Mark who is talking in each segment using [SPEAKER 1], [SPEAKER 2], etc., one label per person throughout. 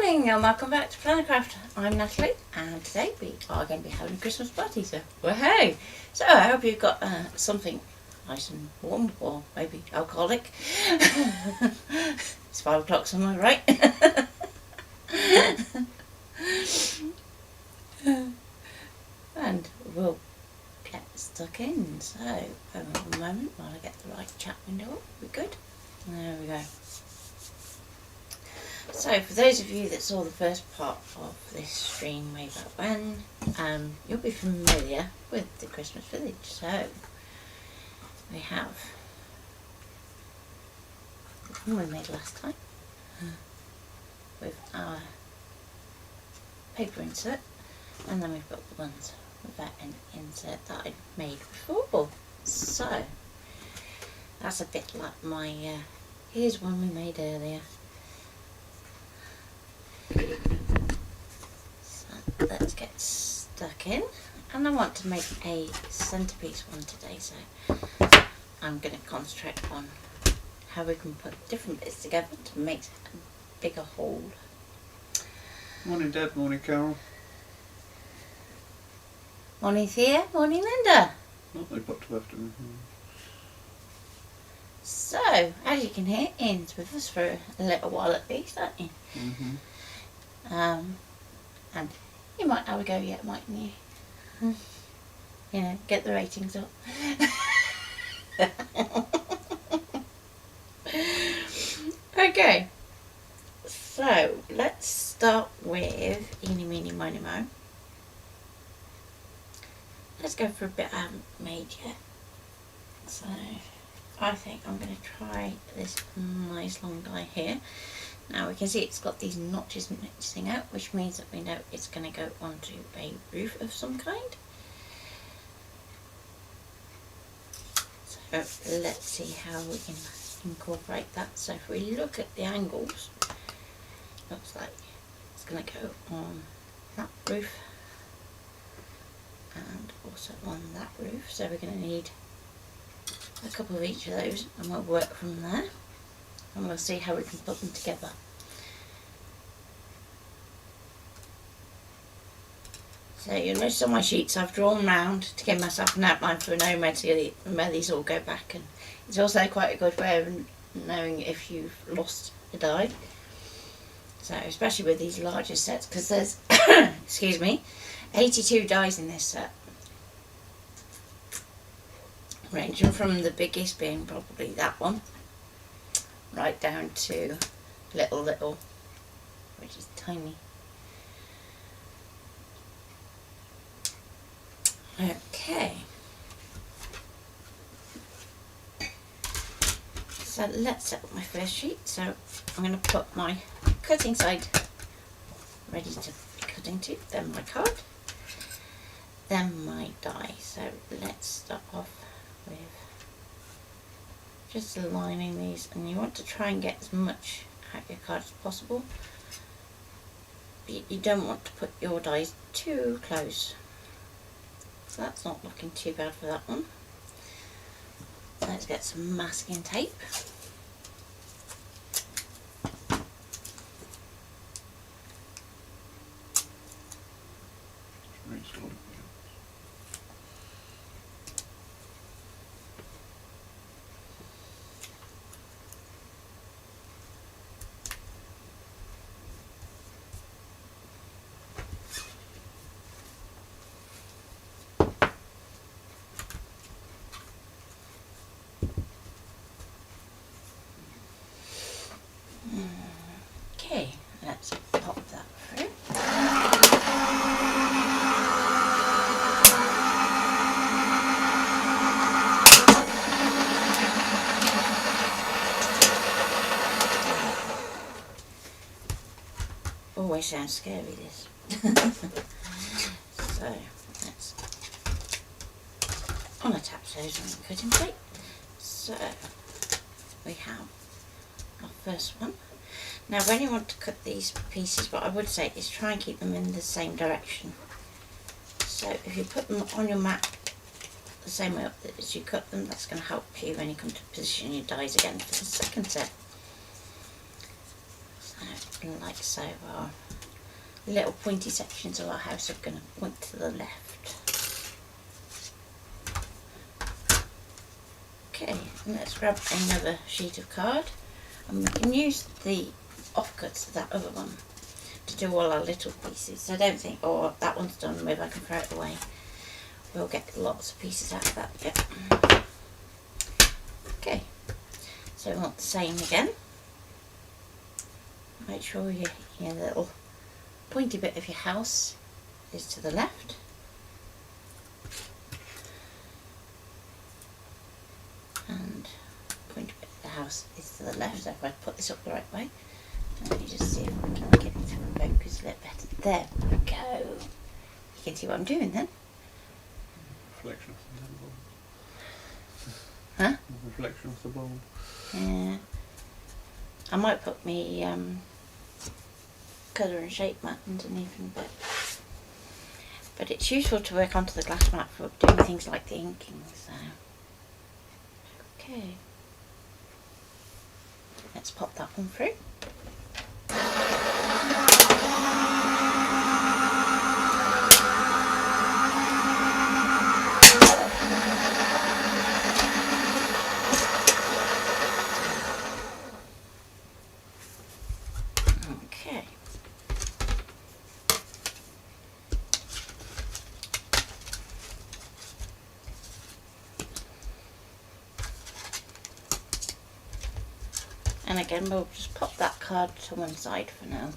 [SPEAKER 1] morning and welcome back to Plannercraft. I'm Natalie and today we are going to be having a Christmas party, so hey! So I hope you've got something nice and warm or maybe alcoholic. It's 5 o'clock somewhere, right? And we'll get stuck in, so hold on a moment while I get the right chat window up. We good? There we go. So for those of you that saw the first part of this stream way back when, you'll be familiar with the Christmas village. So we have the one we made last time with our paper insert, and then we've got the ones without an insert that I made before. So that's a bit like my here's one we made earlier. So let's get stuck in, and I want to make a centrepiece one today, so I'm going to concentrate on how we can put different bits together to make a bigger whole.
[SPEAKER 2] Morning Deb, morning Carol.
[SPEAKER 1] Morning Thea, morning Linda.
[SPEAKER 2] Not they popped left in.
[SPEAKER 1] So, as you can hear, Ian's with us for a little while at least, aren't you?
[SPEAKER 2] Mm-hmm.
[SPEAKER 1] And you might have a go yet, mightn't you? You know, get the ratings up. Okay, so let's start with eeny, meeny, miny, mo. Let's go for a bit I haven't made yet. So I think I'm going to try this nice long die here. Now we can see it's got these notches mixing out, which means that we know it's going to go onto a roof of some kind. So let's see how we can incorporate that. So if we look at the angles, looks like it's going to go on that roof and also on that roof. So we're going to need a couple of each of those, and we'll work from there. And we'll see how we can put them together. So you'll notice on my sheets I've drawn round to give myself an outline for knowing where these all go back, and it's also quite a good way of knowing if you've lost a die. So especially with these larger sets, because there's excuse me, 82 dies in this set, ranging from the biggest being probably that one, right down to little, which is tiny. Okay, so let's set up my first sheet. So I'm going to put my cutting side ready to be cutting to, then my card, then my die. So let's start off with just aligning these, and you want to try and get as much out your card as possible. You don't want to put your dies too close. So that's not looking too bad for that one. Let's get some masking tape. Okay, let's pop that through. Always sounds scary, this. So let's unattach those on the cutting plate. So we have our first one. Now when you want to cut these pieces, what I would say is try and keep them in the same direction. So if you put them on your mat the same way up as you cut them, that's going to help you when you come to position your dies again for the second set. So Like so. Our little pointy sections of our house are going to point to the left. Okay, let's grab another sheet of card, and we can use the offcuts of that other one to do all our little pieces. So don't think, oh, that one's done with, I can throw it away. We'll get lots of pieces out of that bit. Okay, so we want the same again. Make sure your little pointy bit of your house is to the left. And pointy bit of the house is to the left. So if I put this up the right way, let me just see if I can get it to focus a little better. There we go. You can see what I'm doing then.
[SPEAKER 2] Reflection off the
[SPEAKER 1] Huh?
[SPEAKER 2] Reflection off the bulb.
[SPEAKER 1] Yeah. I might put me colour and shape mat underneath in a bit. But it's useful to work onto the glass mat for doing things like the inking, so. Okay. Let's pop that one through. Okay. And again, we'll just pop that card to one side for now.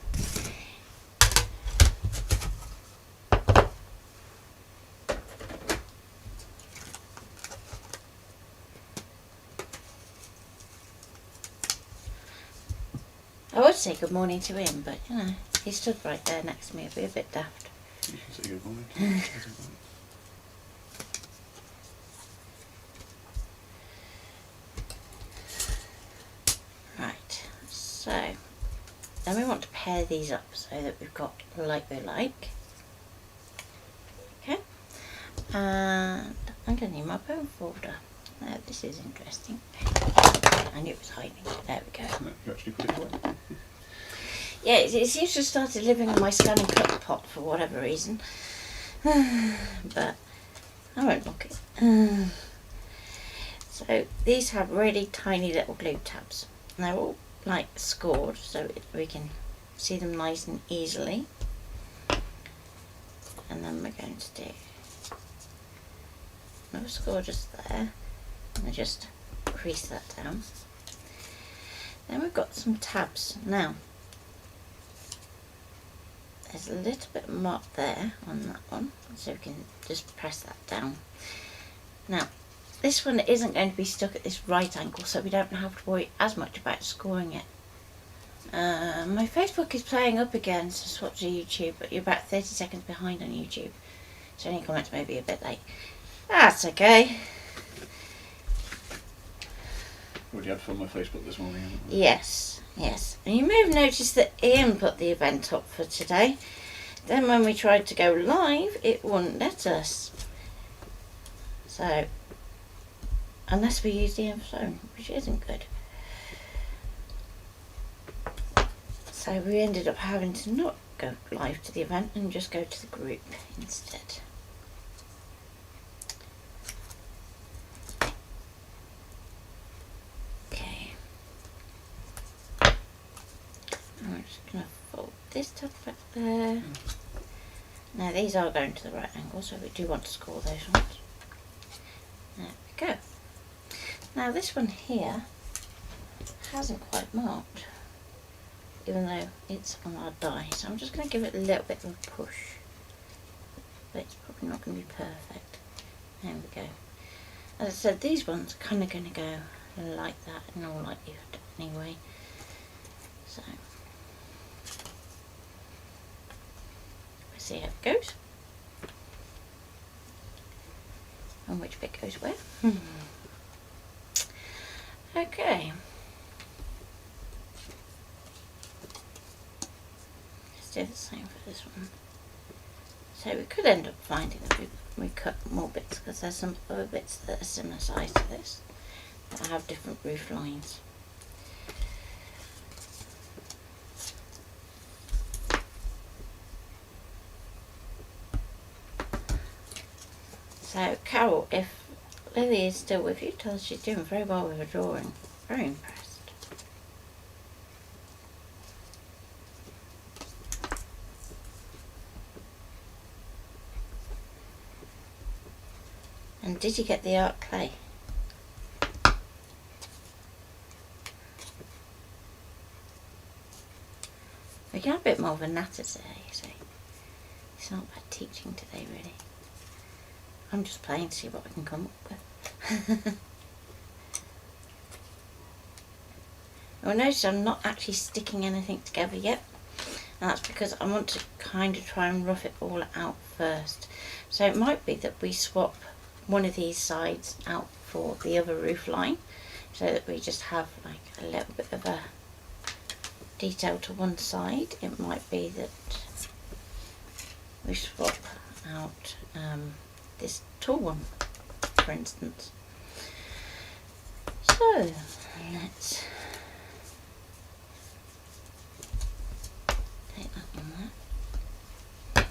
[SPEAKER 1] I would say good morning to him, but you know, he stood right there next to me. It'd be a bit daft.
[SPEAKER 2] You can say good morning.
[SPEAKER 1] Right, so then we want to pair these up so that we've got like we like. Okay, and I'm going to need my bone folder. Now this is interesting. I knew it was hiding. There we go.
[SPEAKER 2] No, you actually put it away.
[SPEAKER 1] Yeah, it seems to have started living in my scan and cut pot for whatever reason. But I won't look it. So these have really tiny little glue tabs. And they're all like scored so we can see them nice and easily. And then we're going to do another score just there. And I just crease that down. Then we've got some tabs. Now, there's a little bit of mark there on that one, so we can just press that down. Now, this one isn't going to be stuck at this right angle, so we don't have to worry as much about scoring it. My Facebook is playing up again, so just watch YouTube, but you're about 30 seconds behind on YouTube, so any comments may be a bit late. That's okay.
[SPEAKER 2] Already had fun on my Facebook this morning, haven't we?
[SPEAKER 1] Yes, yes. And you may have noticed that Ian put the event up for today. Then when we tried to go live, it wouldn't let us. So, unless we use Ian's phone, which isn't good. So we ended up having to not go live to the event and just go to the group instead. I'm just going to fold this tab back there. Now these are going to the right angle, so we do want to score those ones. There we go. Now this one here hasn't quite marked, even though it's on our die. So I'm just going to give it a little bit of a push. But it's probably not going to be perfect. There we go. As I said, these ones are kind of going to go like that in all likelihood anyway. So see how it goes and which bit goes where. Okay, let's do the same for this one. So we could end up finding that we cut more bits, because there's some other bits that are similar size to this that have different roof lines. So Carol, if Lily is still with you, tell us she's doing very well with her drawing. Very impressed. And did you get the art clay? We can have a bit more of a natter today, so it's not bad teaching today really. I'm just playing to see what I can come up with. You'll notice I'm not actually sticking anything together yet, and that's because I want to kind of try and rough it all out first. So it might be that we swap one of these sides out for the other roof line, so that we just have like a little bit of a detail to one side. It might be that we swap out this tall one, for instance. So let's take that one there.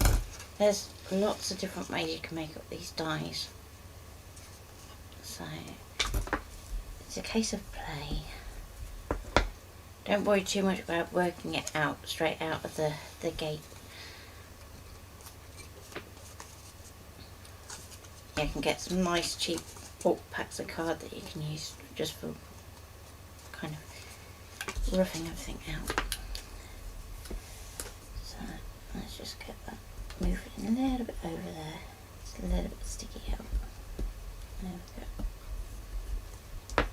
[SPEAKER 1] There's lots of different ways you can make up these dies, so it's a case of play. Don't worry too much about working it out straight out of the gate. You can get some nice cheap bulk packs of card that you can use just for kind of roughing everything out. So let's just get that moving a little bit over there. It's a little bit sticky out. There we go.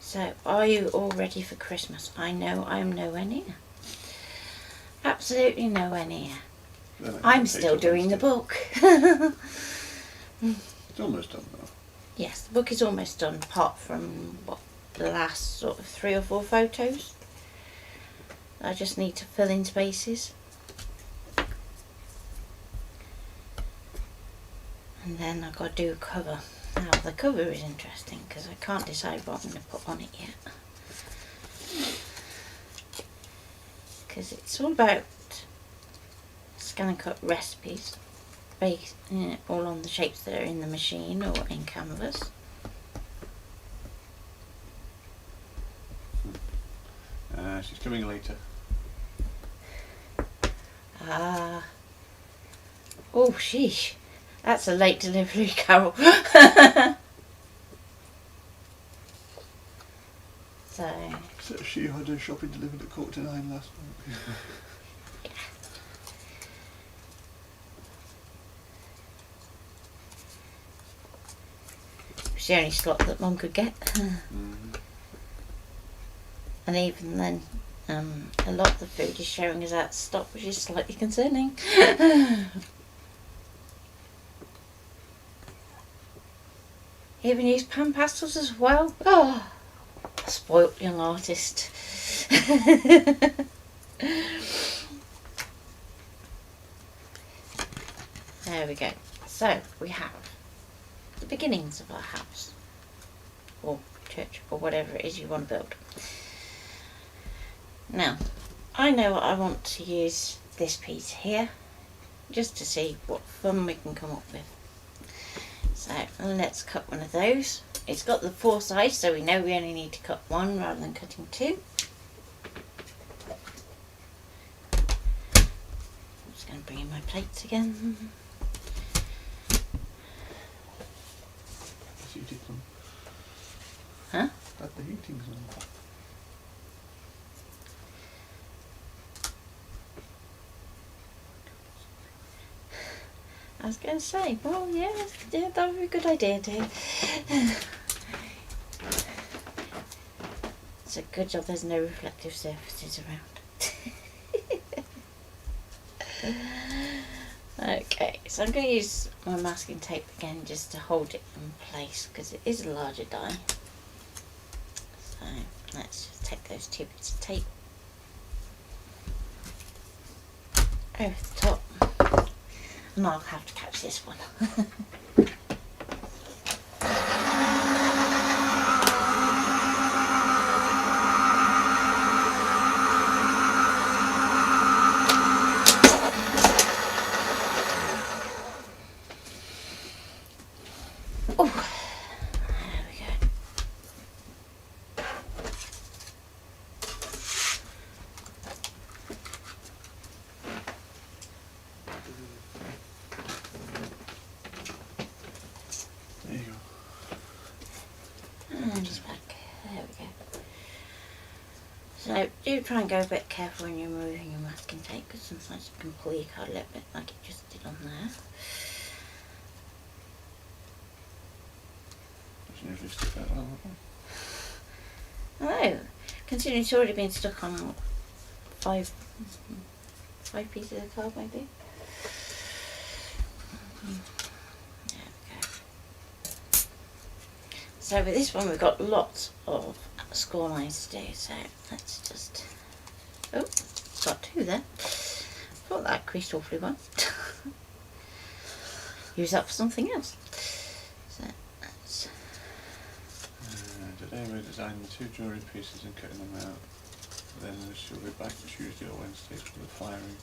[SPEAKER 1] So, are you all ready for Christmas? I know I'm nowhere near. Absolutely nowhere near. I'm still doing the book.
[SPEAKER 2] It's almost done now.
[SPEAKER 1] Yes, the book is almost done, apart from what, the last sort of 3 or 4 photos. I just need to fill in spaces. And then I've got to do a cover. Now the cover is interesting because I can't decide what I'm going to put on it yet. Because it's all about scan and cut recipes based all on the shapes that are in the machine or in canvas.
[SPEAKER 2] She's coming later.
[SPEAKER 1] Ah. Oh, sheesh. That's a late delivery, Carol.
[SPEAKER 2] So she had her shopping delivered at 9:15 last night.
[SPEAKER 1] Yeah. It's the only slot that Mum could get. And even then, a lot of the food is showing us out of stock, which is slightly concerning. Even use pan pastels as well. Oh, spoilt young artist. There we go. So we have the beginnings of our house, or church, or whatever it is you want to build. Now, I know I want to use this piece here, just to see what fun we can come up with. So let's cut one of those. It's got the 4 sides, so we know we only need to cut 1 rather than cutting 2. I'm just going to bring in my plates again.
[SPEAKER 2] That's heating on.
[SPEAKER 1] Huh?
[SPEAKER 2] That's the heating's on.
[SPEAKER 1] I was going to say, well, yeah, that would be a good idea, too. It's a good job there's no reflective surfaces around. Okay, so I'm going to use my masking tape again just to hold it in place because it is a larger die. So let's just take those 2 bits of tape over the top. And I'll have to catch this one.
[SPEAKER 2] There you go.
[SPEAKER 1] And just back. There we go. So do try and go a bit careful when you're moving your masking tape, because sometimes you can pull your card a little bit like it just did on there.
[SPEAKER 2] Doesn't usually stick out well.
[SPEAKER 1] Oh, considering it's already been stuck on five pieces of card maybe. There we go. So with this one we've got lots of score lines to do, so let's just, oh, got two there. Thought that creased awfully well. Use that for something else. So that's...
[SPEAKER 2] Today we're designing 2 jewellery pieces and cutting them out. Then she'll be back Tuesday or Wednesday for the firing,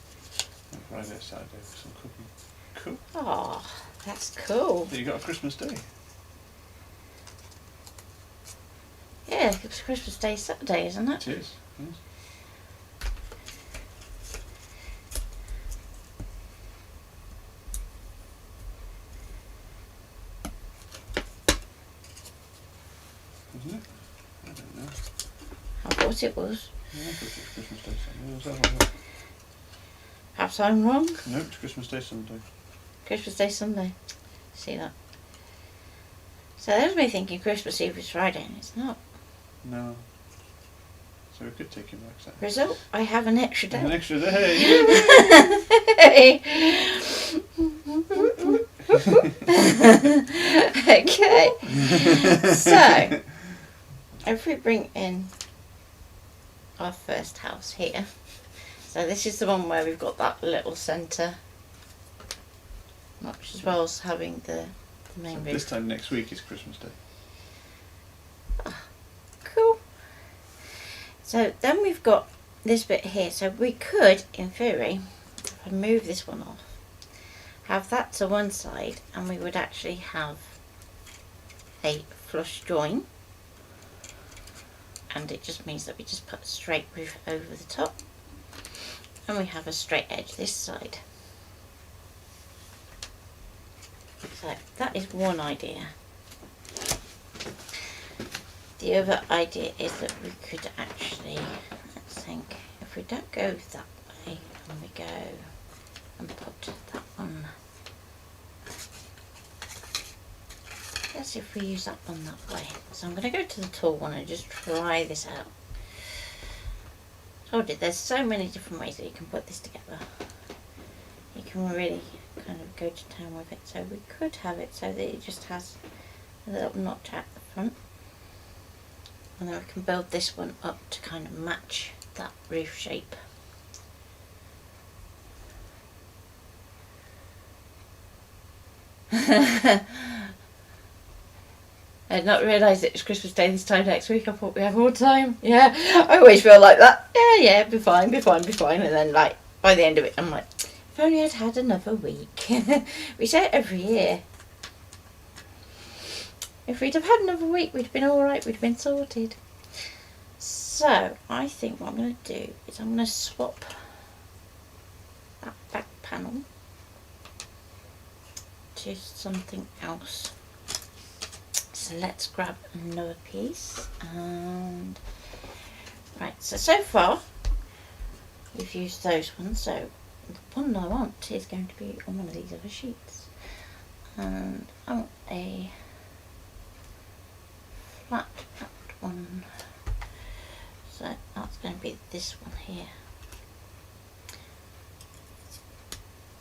[SPEAKER 2] and Friday or Saturday for some cooking. Cool.
[SPEAKER 1] Oh, that's cool.
[SPEAKER 2] You got a Christmas Day.
[SPEAKER 1] Yeah, it's Christmas Day Saturday, isn't it?
[SPEAKER 2] It is, yes. Isn't it? I don't know.
[SPEAKER 1] I thought it was.
[SPEAKER 2] Yeah, I thought it was Christmas Day Sunday. Was that right?
[SPEAKER 1] Perhaps I'm wrong.
[SPEAKER 2] No, it's Christmas Day Sunday.
[SPEAKER 1] Christmas Day Sunday. See that? So there's me thinking Christmas Eve is Friday, and it's not.
[SPEAKER 2] No. So we could take him back Saturday.
[SPEAKER 1] Result, I have an extra day.
[SPEAKER 2] An extra day!
[SPEAKER 1] Okay. So, if we bring in our first house here. So this is the one where we've got that little centre, much as well as having the main roof.
[SPEAKER 2] This time next week is Christmas Day.
[SPEAKER 1] Cool. So then we've got this bit here. So we could, in theory, if I move this one off, have that to one side, and we would actually have a flush join. And it just means that we just put a straight roof over the top, and we have a straight edge this side. So that is one idea. The other idea is that we could actually, let's think, if we don't go that way, and we go and put that one, let's see if we use that one that way. So I'm going to go to the tall one and just try this out. Told you, there's so many different ways that you can put this together. You can really kind of go to town with it. So we could have it so that it just has a little notch at the front. And then we can build this one up to kind of match that roof shape. I did not realise it was Christmas Day this time next week. I thought we have more time. Yeah, I always feel like that. Yeah, be fine. And then, like, by the end of it, I'm like, if only I'd had another week. We say it every year. If we'd have had another week, we'd have been alright, we'd have been sorted. So, I think what I'm going to do is I'm going to swap that back panel to something else. So let's grab another piece, and right, so far we've used those ones, so the one I want is going to be on one of these other sheets, and I want a flat one, so that's going to be this one here.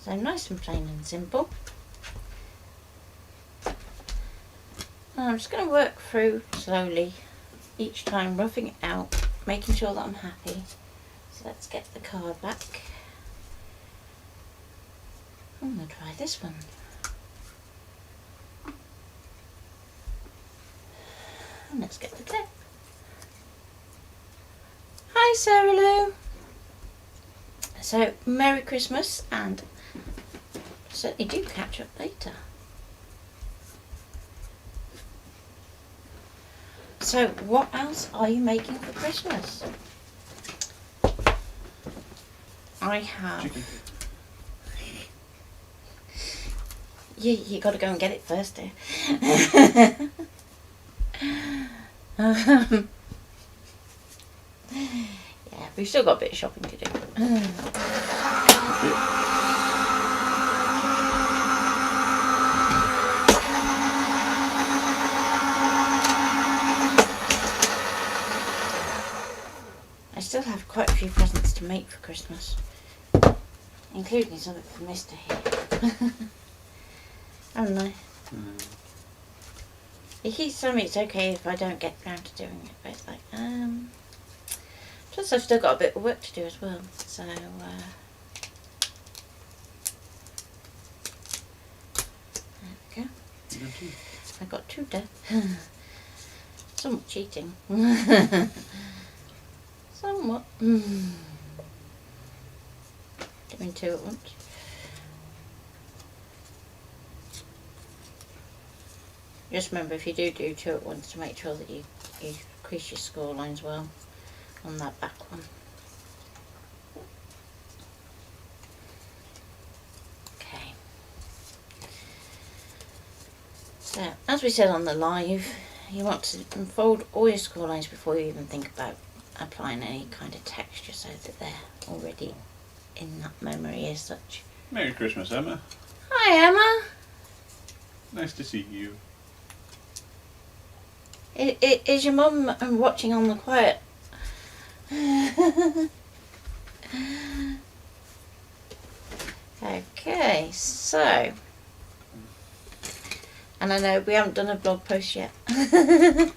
[SPEAKER 1] So nice and plain and simple. And I'm just going to work through slowly each time, roughing it out, making sure that I'm happy. So let's get the card back. I'm going to try this one. And let's get the clip. Hi Sarah Lou. So Merry Christmas, and certainly do catch up later. So what else are you making for Christmas? I have
[SPEAKER 2] Chicken.
[SPEAKER 1] You got to go and get it first, dear. Yeah, we've still got a bit of shopping to do. I still have quite a few presents to make for Christmas, including something for Mr. here. Haven't I? He keeps telling me it's okay if I don't get round to doing it, but it's like, plus I've still got a bit of work to do as well, so, there we go. I got 2 there. Somewhat cheating. Somewhat. Doing 2 at once. Just remember, if you do 2 at once, to make sure that you increase your score lines well on that back one. Okay. So, as we said on the live, you want to unfold all your score lines before you even think about applying any kind of texture, so that they're already in that memory as such.
[SPEAKER 2] Merry Christmas, Emma.
[SPEAKER 1] Hi, Emma.
[SPEAKER 2] Nice to see you.
[SPEAKER 1] Is your mum watching on the quiet? Okay, so, and I know we haven't done a blog post yet. It's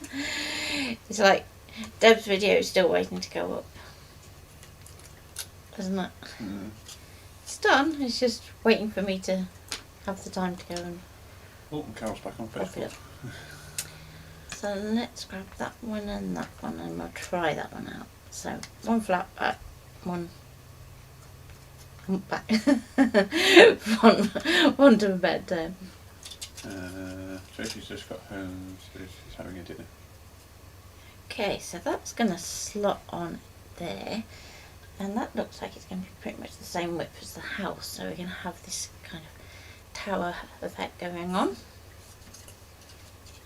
[SPEAKER 1] like Deb's video is still waiting to go up, isn't it? It's done. It's just waiting for me to have the time to go and
[SPEAKER 2] Oh, and Carol's back on
[SPEAKER 1] pop it
[SPEAKER 2] Facebook.
[SPEAKER 1] up. So let's grab that one and that one, and we'll try that one out. So 1 flat back, 1 hump back, one to bed time.
[SPEAKER 2] Tracy's just got home, so she's having a dinner.
[SPEAKER 1] Okay, so that's going to slot on there, and that looks like it's going to be pretty much the same width as the house, so we're going to have this kind of tower effect going on.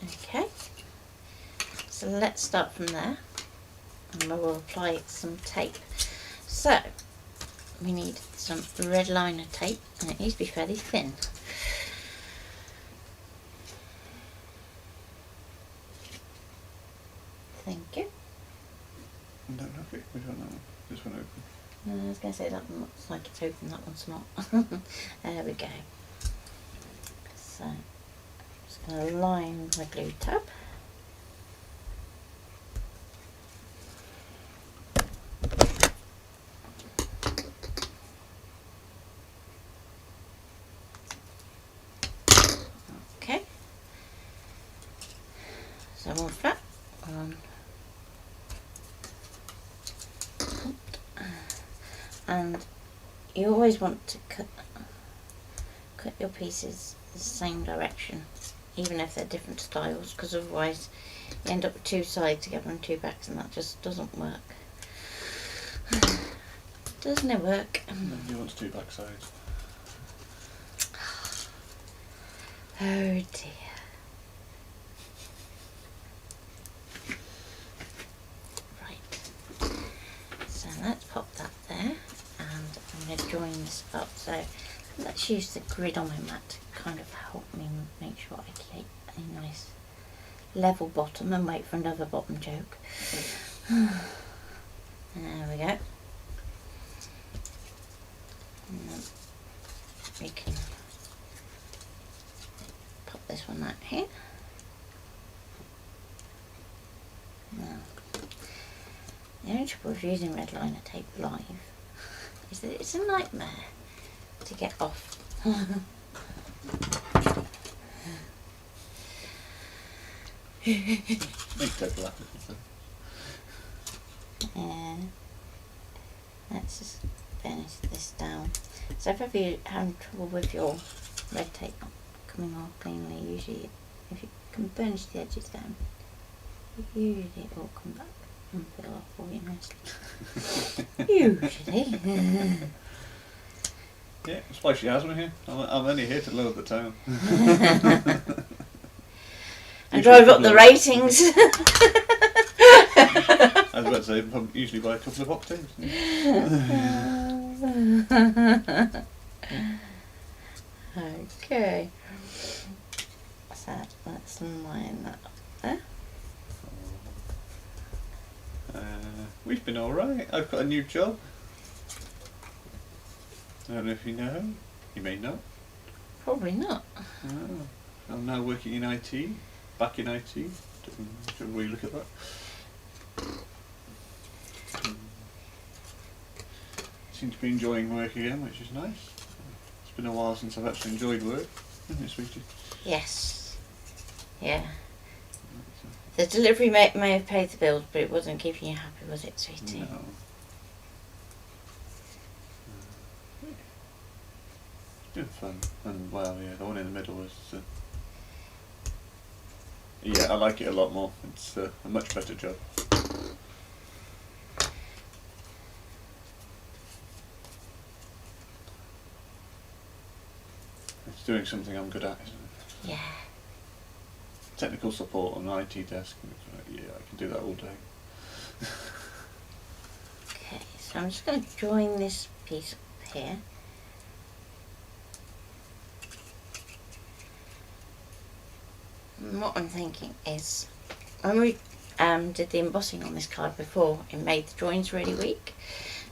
[SPEAKER 1] Okay, so let's start from there, and we'll apply some tape. So we need some red liner tape, and it needs to be fairly thin. Thank you.
[SPEAKER 2] No, okay, which one? That one? This one open.
[SPEAKER 1] I was going to say that one looks like it's open, that one's not. There we go. So I'm just going to line my glue tab. Okay. So 1 flat, 1. And you always want to cut your pieces the same direction, even if they're different styles, because otherwise you end up with 2 sides together and 2 backs, and that just doesn't work. Doesn't it work?
[SPEAKER 2] No, he wants 2 back sides.
[SPEAKER 1] Oh dear. Right. So let's pop that there, and I'm going to join this up. So let's use the grid on my mat to kind of help me make sure I keep a nice level bottom, and wait for another bottom joke. There we go. And then we can pop this one out here. Now, the only trouble with using red liner tape live is that it's a nightmare to get off.
[SPEAKER 2] Makes Deb laugh.
[SPEAKER 1] Let's just finish this down. So if ever you're having trouble with your red tape not coming off cleanly, usually if you can burnish the edges down, usually it will come back and peel off for you nicely. Usually.
[SPEAKER 2] Yeah, that's why she has me here. I'm only here to lower the tone.
[SPEAKER 1] And drive up the ratings.
[SPEAKER 2] I was about to say, usually by a couple of octaves.
[SPEAKER 1] Okay. So let's line that up there.
[SPEAKER 2] We've been alright. I've got a new job. I don't know if you know. You may not.
[SPEAKER 1] Probably not.
[SPEAKER 2] Oh, I'm now working in IT. Back in IT. Should we look at that? Seem to be enjoying work again, which is nice. It's been a while since I've actually enjoyed work, isn't it, sweetie?
[SPEAKER 1] Yes. Yeah. The delivery may have paid the bills, but it wasn't keeping you happy, was it, sweetie?
[SPEAKER 2] No. It's been fun. And well, yeah, the one in the middle was. Yeah, I like it a lot more. It's a much better job. It's doing something I'm good at, isn't it?
[SPEAKER 1] Yeah.
[SPEAKER 2] Technical support on an IT desk. Yeah, I can do that all day.
[SPEAKER 1] Okay, so I'm just going to join this piece up here. And what I'm thinking is, when we did the embossing on this card before, it made the joins really weak.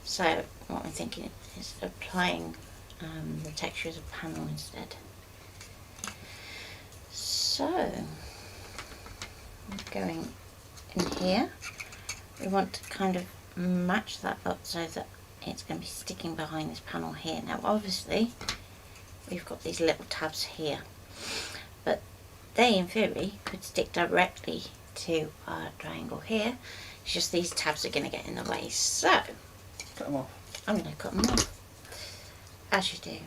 [SPEAKER 1] So what I'm thinking is applying the texture as a panel instead. So, going in here, we want to kind of match that up so that it's going to be sticking behind this panel here. Now obviously we've got these little tabs here, but they in theory could stick directly to our triangle here. It's just these tabs are going to get in the way, so
[SPEAKER 2] Cut them off.
[SPEAKER 1] I'm going to cut them off, as you do.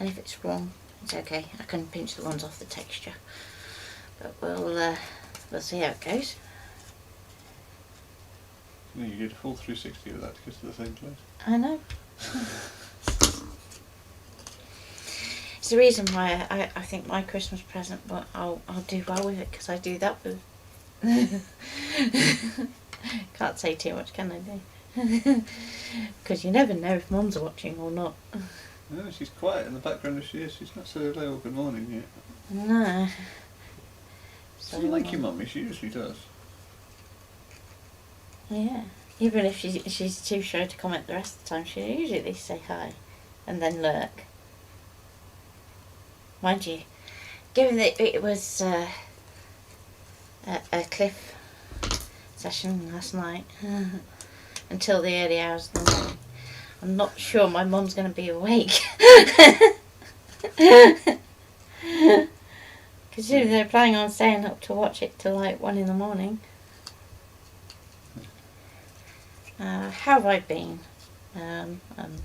[SPEAKER 1] And if it's wrong, it's okay. I can pinch the ones off the texture, but we'll see how it goes.
[SPEAKER 2] Yeah, you get a full 360 of that to get to the same place.
[SPEAKER 1] I know. It's the reason why I think my Christmas present, but I'll do well with it, because I do that with. Can't say too much, can I? Do? Because you never know if Mum's watching or not.
[SPEAKER 2] No, she's quiet in the background as she is. She's not said hello or good morning yet.
[SPEAKER 1] No.
[SPEAKER 2] She doesn't like your mummy, she usually does.
[SPEAKER 1] Yeah. Even if she's too shy to comment the rest of the time, she'll usually at least say hi and then lurk. Mind you, given that it was a cliff session last night until the early hours of the morning, I'm not sure my mum's going to be awake. Considering they're planning on staying up to watch it till like 1 in the morning. How have I been? I'm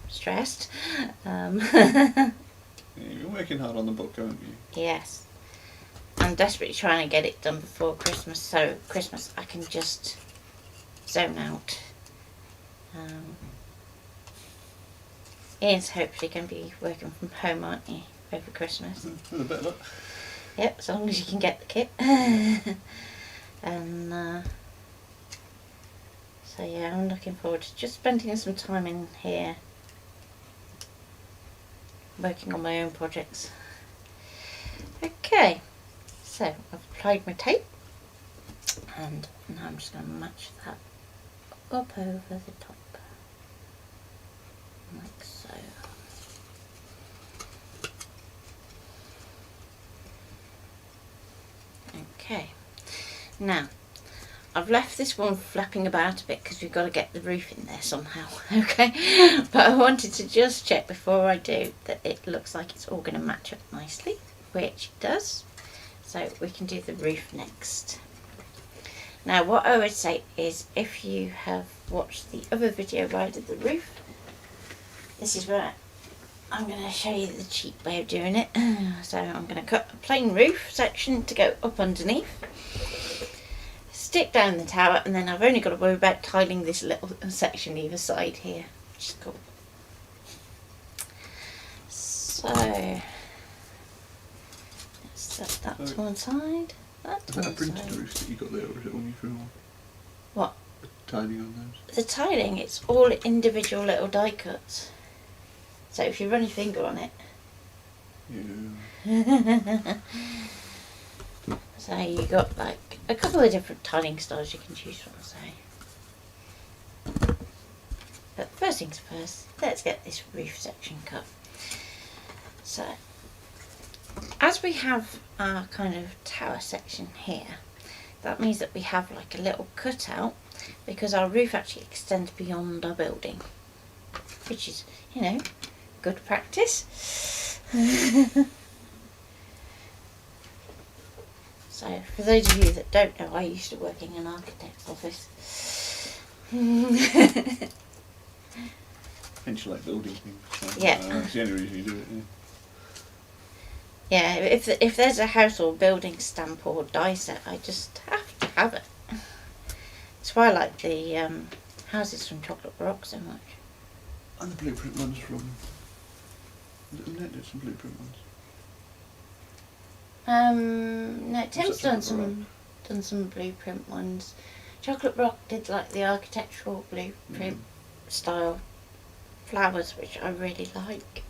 [SPEAKER 1] stressed.
[SPEAKER 2] Yeah, you've been working hard on the book, haven't you?
[SPEAKER 1] Yes. I'm desperately trying to get it done before Christmas, so Christmas I can just zone out. Ian's hopefully going to be working from home, aren't you, over Christmas?
[SPEAKER 2] With a bit of luck.
[SPEAKER 1] Yep, as long as you can get the kit. And so yeah, I'm looking forward to just spending some time in here working on my own projects. Okay, so I've applied my tape and now I'm just going to match that up over the top, like so. Okay, now I've left this one flapping about a bit because we've got to get the roof in there somehow, okay? But I wanted to just check before I do that it looks like it's all going to match up nicely, which it does. So we can do the roof next. Now what I would say is, if you have watched the other video where I did the roof, this is where I'm going to show you the cheap way of doing it. So I'm going to cut a plain roof section to go up underneath, stick down the tower, and then I've only got to worry about tiling this little section either side here. which is cool. So let's set that to one side. That
[SPEAKER 2] Is
[SPEAKER 1] to
[SPEAKER 2] that a
[SPEAKER 1] one
[SPEAKER 2] printed
[SPEAKER 1] side.
[SPEAKER 2] roof that you got there, or is it all your through one?
[SPEAKER 1] What?
[SPEAKER 2] The tiling on those?
[SPEAKER 1] The tiling, it's all individual little die cuts. So if you run your finger on it.
[SPEAKER 2] Yeah.
[SPEAKER 1] So you got like a couple of different tiling styles you can choose from. So, but first things first, let's get this roof section cut. So, as we have our kind of tower section here, that means that we have like a little cutout because our roof actually extends beyond our building, which is, you know, good practice. So, for those of you that don't know, I used to work in an architect's office.
[SPEAKER 2] Hence you like building things. So,
[SPEAKER 1] Yeah.
[SPEAKER 2] that's the only reason you do it,
[SPEAKER 1] Yeah, if there's a house or building stamp or die set, I just have to have it. That's why I like the houses from Chocolate Rock so much.
[SPEAKER 2] And the blueprint ones from... Net did some blueprint ones.
[SPEAKER 1] No, Tim's done
[SPEAKER 2] Chocolate
[SPEAKER 1] some blueprint ones. Chocolate Rock did like the architectural blueprint style flowers, which I really like.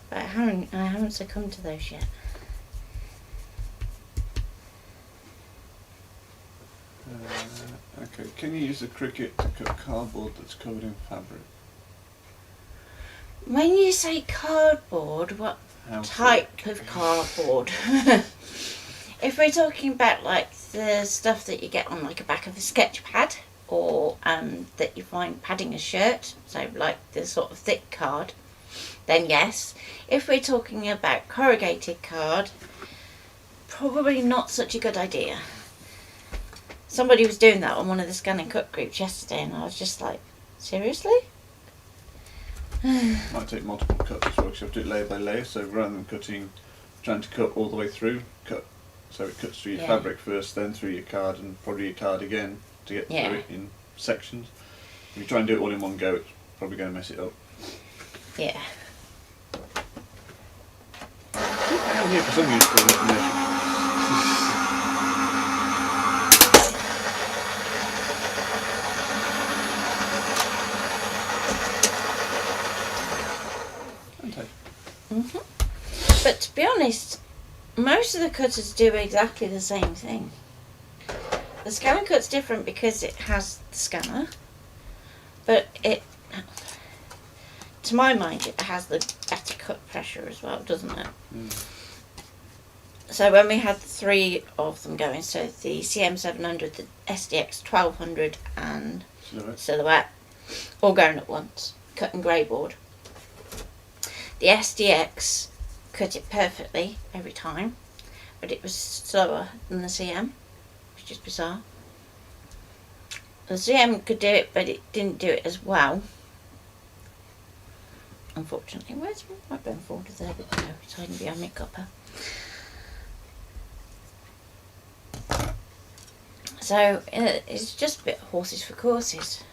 [SPEAKER 1] But I haven't succumbed to those yet.
[SPEAKER 2] Okay, can you use a Cricut to cut cardboard that's covered in fabric?
[SPEAKER 1] When you say cardboard, what
[SPEAKER 2] How
[SPEAKER 1] type of cardboard? If we're talking about like the stuff that you get on like a back of a sketch pad, or that you find padding a shirt, so like the sort of thick card, then yes. If we're talking about corrugated card, probably not such a good idea. Somebody was doing that on one of the scan and cut groups yesterday, and I was just like, seriously?
[SPEAKER 2] Might take multiple cuts as well, because you have to do it layer by layer, so rather than trying to cut all the way through, so it cuts through your fabric first, then through your card, and probably your card again to get through it in sections. If you try and do it all in one go, it's probably going to mess it up.
[SPEAKER 1] Yeah.
[SPEAKER 2] I'm here for some useful information.
[SPEAKER 1] But to be honest, most of the cutters do exactly the same thing. The scanner cut's different because it has the scanner, but to my mind, it has the better cut pressure as well, doesn't it? So when we had 3 of them going, so the CM700, the SDX 1200 and Silhouette, all going at once, cutting grey board. The SDX cut it perfectly every time, but it was slower than the CM, which is bizarre. The CM could do it, but it didn't do it as well, unfortunately. Where's my bone folder? There we go, it's hiding behind my copper. So it's just a bit of horses for courses.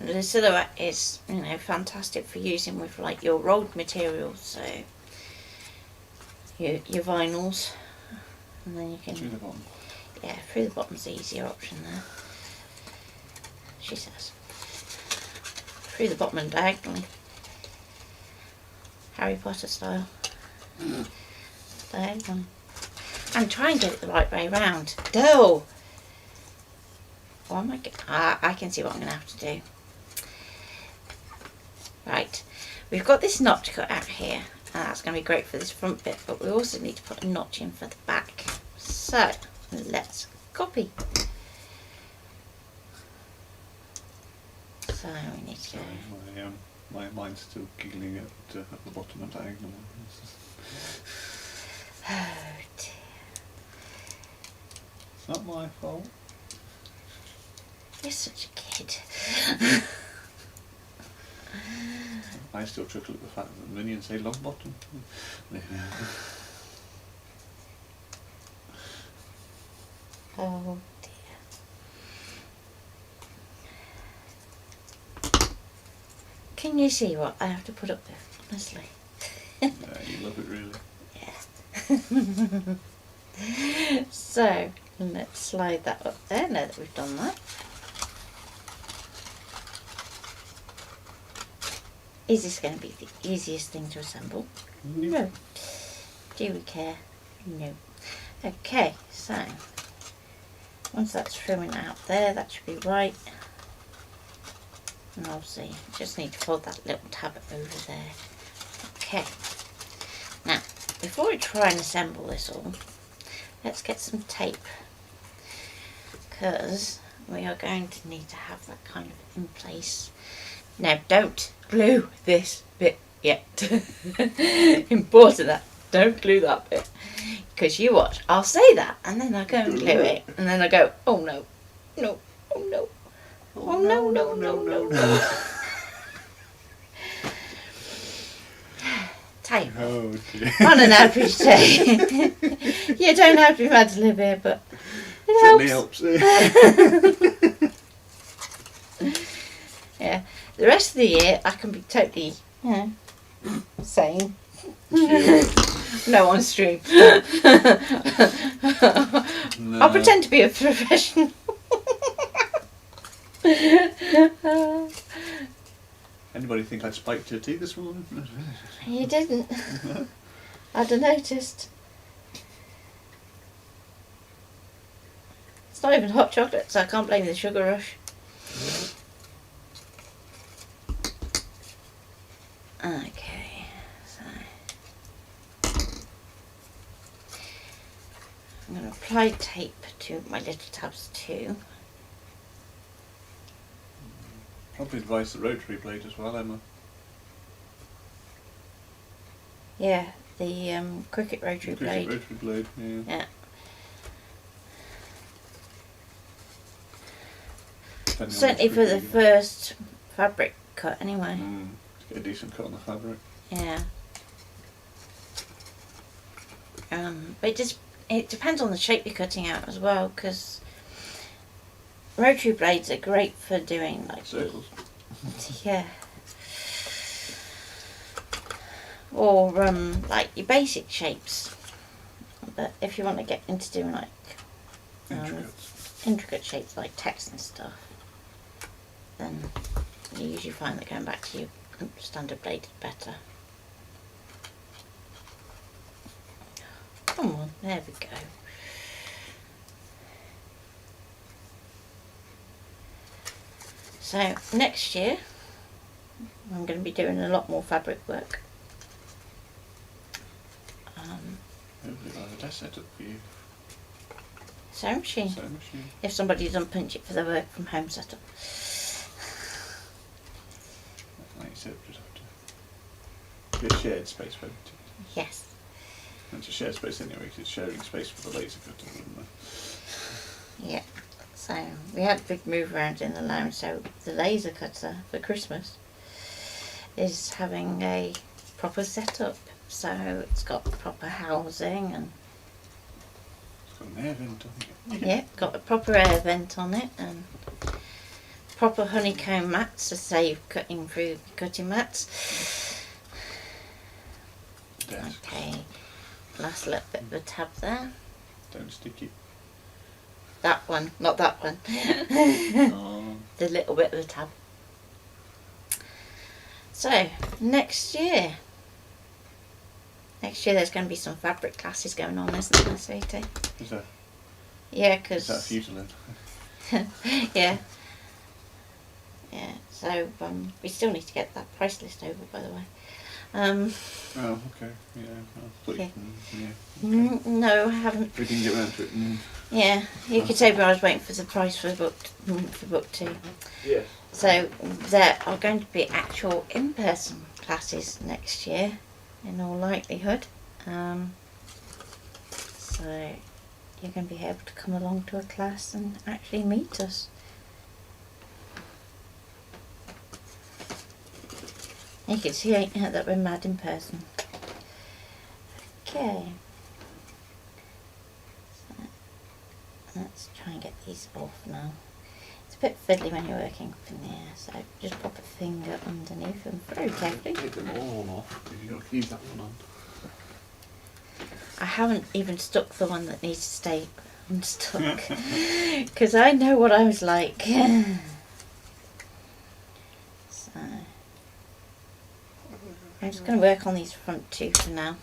[SPEAKER 1] The Silhouette is, you know, fantastic for using with like your rolled materials, so your vinyls, and then you can
[SPEAKER 2] Through the bottom.
[SPEAKER 1] Yeah, through the bottom's the easier option there. She says through the bottom and diagonally, Harry Potter style. Diagonally. And try and get it the right way round. Go. What am I can see what I'm going to have to do. Right, we've got this notch cut out here, and that's going to be great for this front bit, but we also need to put a notch in for the back. So, let's copy. So, we need to...
[SPEAKER 2] My mind's still giggling at the bottom of diagonal.
[SPEAKER 1] Oh dear.
[SPEAKER 2] It's not my fault.
[SPEAKER 1] You're such a kid.
[SPEAKER 2] I still chuckle at the fact that the minions say long bottom.
[SPEAKER 1] Oh dear. Can you see what I have to put up with, honestly?
[SPEAKER 2] You love it really.
[SPEAKER 1] Yeah. So, let's slide that up there now that we've done that. Is this going to be the easiest thing to assemble? No. Do we care? No. Okay, so once that's thrown out there, that should be right. And obviously, just need to fold that little tab over there. Okay. Now, before we try and assemble this all, let's get some tape, because we are going to need to have that kind of in place. Now, don't glue this bit yet. Important that. Don't glue that bit. Because you watch, I'll say that, and then I go and glue it, and then I go, oh no, no, oh no, oh no, no, no, no, no. Tape.
[SPEAKER 2] Oh dear.
[SPEAKER 1] On an average day. You don't have to be mad to live here, but it helps. Yeah. The rest of the year, I can be totally, sane. No on stream.
[SPEAKER 2] No.
[SPEAKER 1] I'll pretend to be a professional.
[SPEAKER 2] Anybody think I spiked your tea this morning?
[SPEAKER 1] You didn't. I'd have noticed. It's not even hot chocolate, so I can't blame the sugar rush. Okay, so I'm going to apply tape to my little tabs too.
[SPEAKER 2] Probably advise the rotary blade as well, Emma.
[SPEAKER 1] Yeah, the cricket rotary blade.
[SPEAKER 2] Rotary blade, yeah.
[SPEAKER 1] Yeah. Certainly for the first fabric cut anyway.
[SPEAKER 2] To get a decent cut on the fabric.
[SPEAKER 1] Yeah. But it depends on the shape you're cutting out as well, because rotary blades are great for doing like
[SPEAKER 2] circles.
[SPEAKER 1] Yeah. Or like your basic shapes. But if you want to get into doing like intricate shapes like text and stuff, then you usually find that going back to your standard blade is better. Come on, there we go. So next year I'm going to be doing a lot more fabric work.
[SPEAKER 2] Hopefully I'll have a test set up for you.
[SPEAKER 1] Sewing machine.
[SPEAKER 2] Sewing machine.
[SPEAKER 1] If somebody doesn't punch it for their work from home setup.
[SPEAKER 2] Like you said, just have to be a shared space for everything.
[SPEAKER 1] Yes.
[SPEAKER 2] It's a shared space anyway, because it's sharing space for the laser cutter, isn't it?
[SPEAKER 1] Yeah. So we had a big move around in the lounge, so the laser cutter for Christmas is having a proper setup. So it's got proper housing and
[SPEAKER 2] It's got an air vent on it.
[SPEAKER 1] yeah, got a proper air vent on it and proper honeycomb mats to save cutting through cutting mats.
[SPEAKER 2] Desk.
[SPEAKER 1] Okay, last little bit of a tab there.
[SPEAKER 2] Don't stick it.
[SPEAKER 1] That one, not that one.
[SPEAKER 2] Oh.
[SPEAKER 1] The little bit of a tab. So next year there's going to be some fabric classes going on, isn't there, sweetie?
[SPEAKER 2] Is that?
[SPEAKER 1] Yeah,
[SPEAKER 2] Is that
[SPEAKER 1] because
[SPEAKER 2] Fusilind?
[SPEAKER 1] yeah. So we still need to get that price list over, by the way.
[SPEAKER 2] Oh, okay. Yeah. I thought
[SPEAKER 1] Yeah.
[SPEAKER 2] yeah. Okay.
[SPEAKER 1] No, I haven't.
[SPEAKER 2] We didn't get round to it.
[SPEAKER 1] Yeah, you could say, but I was waiting for the price for book 2.
[SPEAKER 2] Yeah.
[SPEAKER 1] So there are going to be actual in-person classes next year, in all likelihood. So you're going to be able to come along to a class and actually meet us. You can see that we're mad in person. Okay. So let's try and get these off now. It's a bit fiddly when you're working from the air, so just pop a finger underneath them very carefully.
[SPEAKER 2] Take them all off. You've got to leave that one on.
[SPEAKER 1] I haven't even stuck the one that needs to stay unstuck because I know what I was like. So I'm just going to work on these front two for now,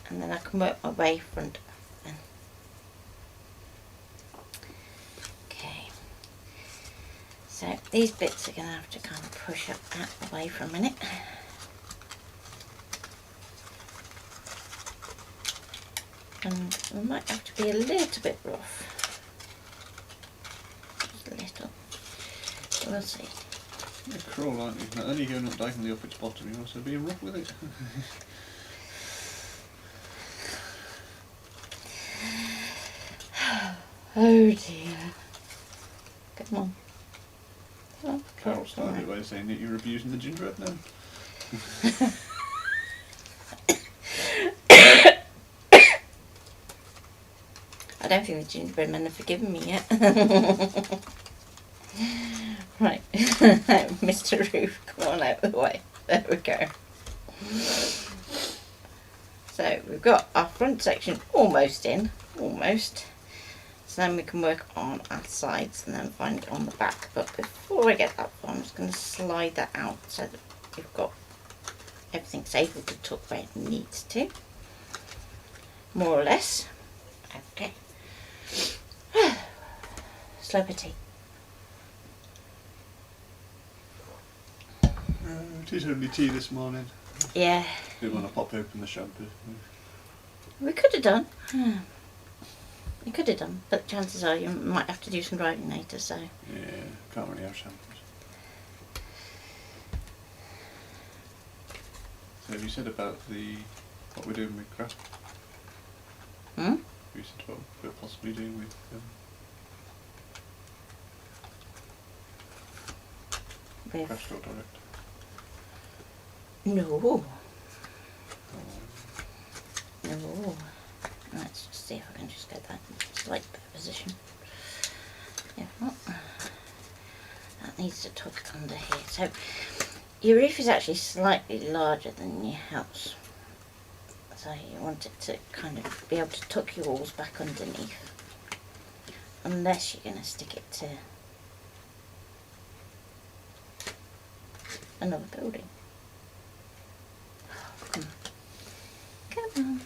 [SPEAKER 1] and then I can work my way front up then. Okay, so these bits are going to have to kind of push up out the way for a minute. And we might have to be a little bit rough. Just a little. We'll see.
[SPEAKER 2] You're cruel, aren't you? Not only going up diagonally up its bottom, you're also being rough with it.
[SPEAKER 1] Oh dear. Come on. Come on.
[SPEAKER 2] Carol started by saying that you're abusing the gingerbread now.
[SPEAKER 1] I don't think the gingerbread men have forgiven me yet. Right, Mr. Roof, come on out of the way. There we go. So we've got our front section almost in, almost. So then we can work on our sides and then find it on the back. But before I get that far, I'm just going to slide that out so that we've got everything's able to tuck where it needs to, more or less. Okay. Slow tea.
[SPEAKER 2] It is only tea this morning.
[SPEAKER 1] Yeah.
[SPEAKER 2] Didn't want to pop open the shampoo.
[SPEAKER 1] We could have done. We could have done, but chances are you might have to do some driving later, so.
[SPEAKER 2] Yeah, can't really have shampoos. So have you said about what we're doing with grass?
[SPEAKER 1] Hmm?
[SPEAKER 2] You said what we're possibly doing with Crash Talk Direct.
[SPEAKER 1] No. No. Let's just see if I can just get that in a slight better position. If not, that needs to tuck under here. So your roof is actually slightly larger than your house. So you want it to kind of be able to tuck your walls back underneath. Unless you're going to stick it to another building. Come on. Come on.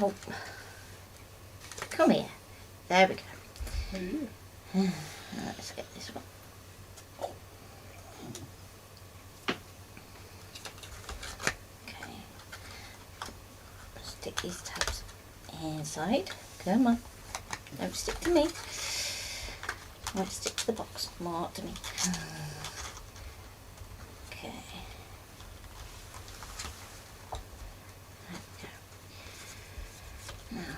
[SPEAKER 1] Oh. Come here. There we go.
[SPEAKER 2] Yeah.
[SPEAKER 1] Let's get this one. Okay. Stick these tabs inside. Come on. Don't stick to me. Don't stick to the box. More to me. Okay. There we go. Now.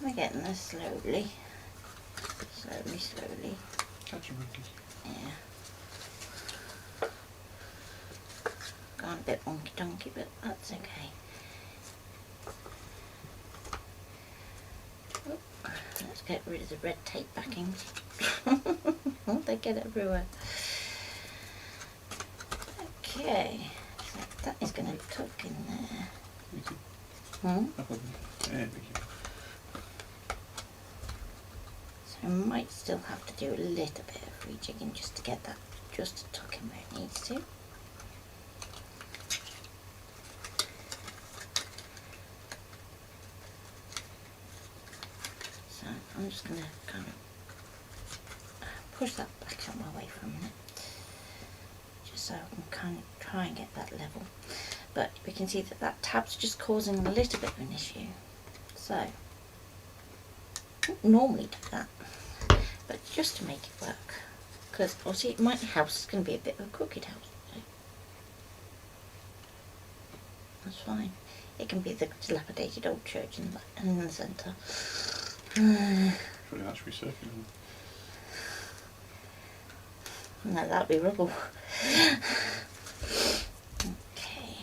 [SPEAKER 1] We're getting there slowly. Slowly.
[SPEAKER 2] Catch a monkey.
[SPEAKER 1] Yeah. Gone a bit wonky donkey, but that's okay. Oh, let's get rid of the red tape backings. They get everywhere. Okay, so that is going to tuck in there. Hmm?
[SPEAKER 2] There we go.
[SPEAKER 1] So I might still have to do a little bit of rejigging just to get that just to tuck in where it needs to. So I'm just going to kind of push that back out my way for a minute, just so I can kind of try and get that level. But we can see that that tab's just causing a little bit of an issue. So I don't normally do that, but just to make it work, because obviously my house is going to be a bit of a crooked house. So that's fine. It can be the dilapidated old church in the centre.
[SPEAKER 2] Pretty much recirculating.
[SPEAKER 1] No, that'll be rubble. Okay.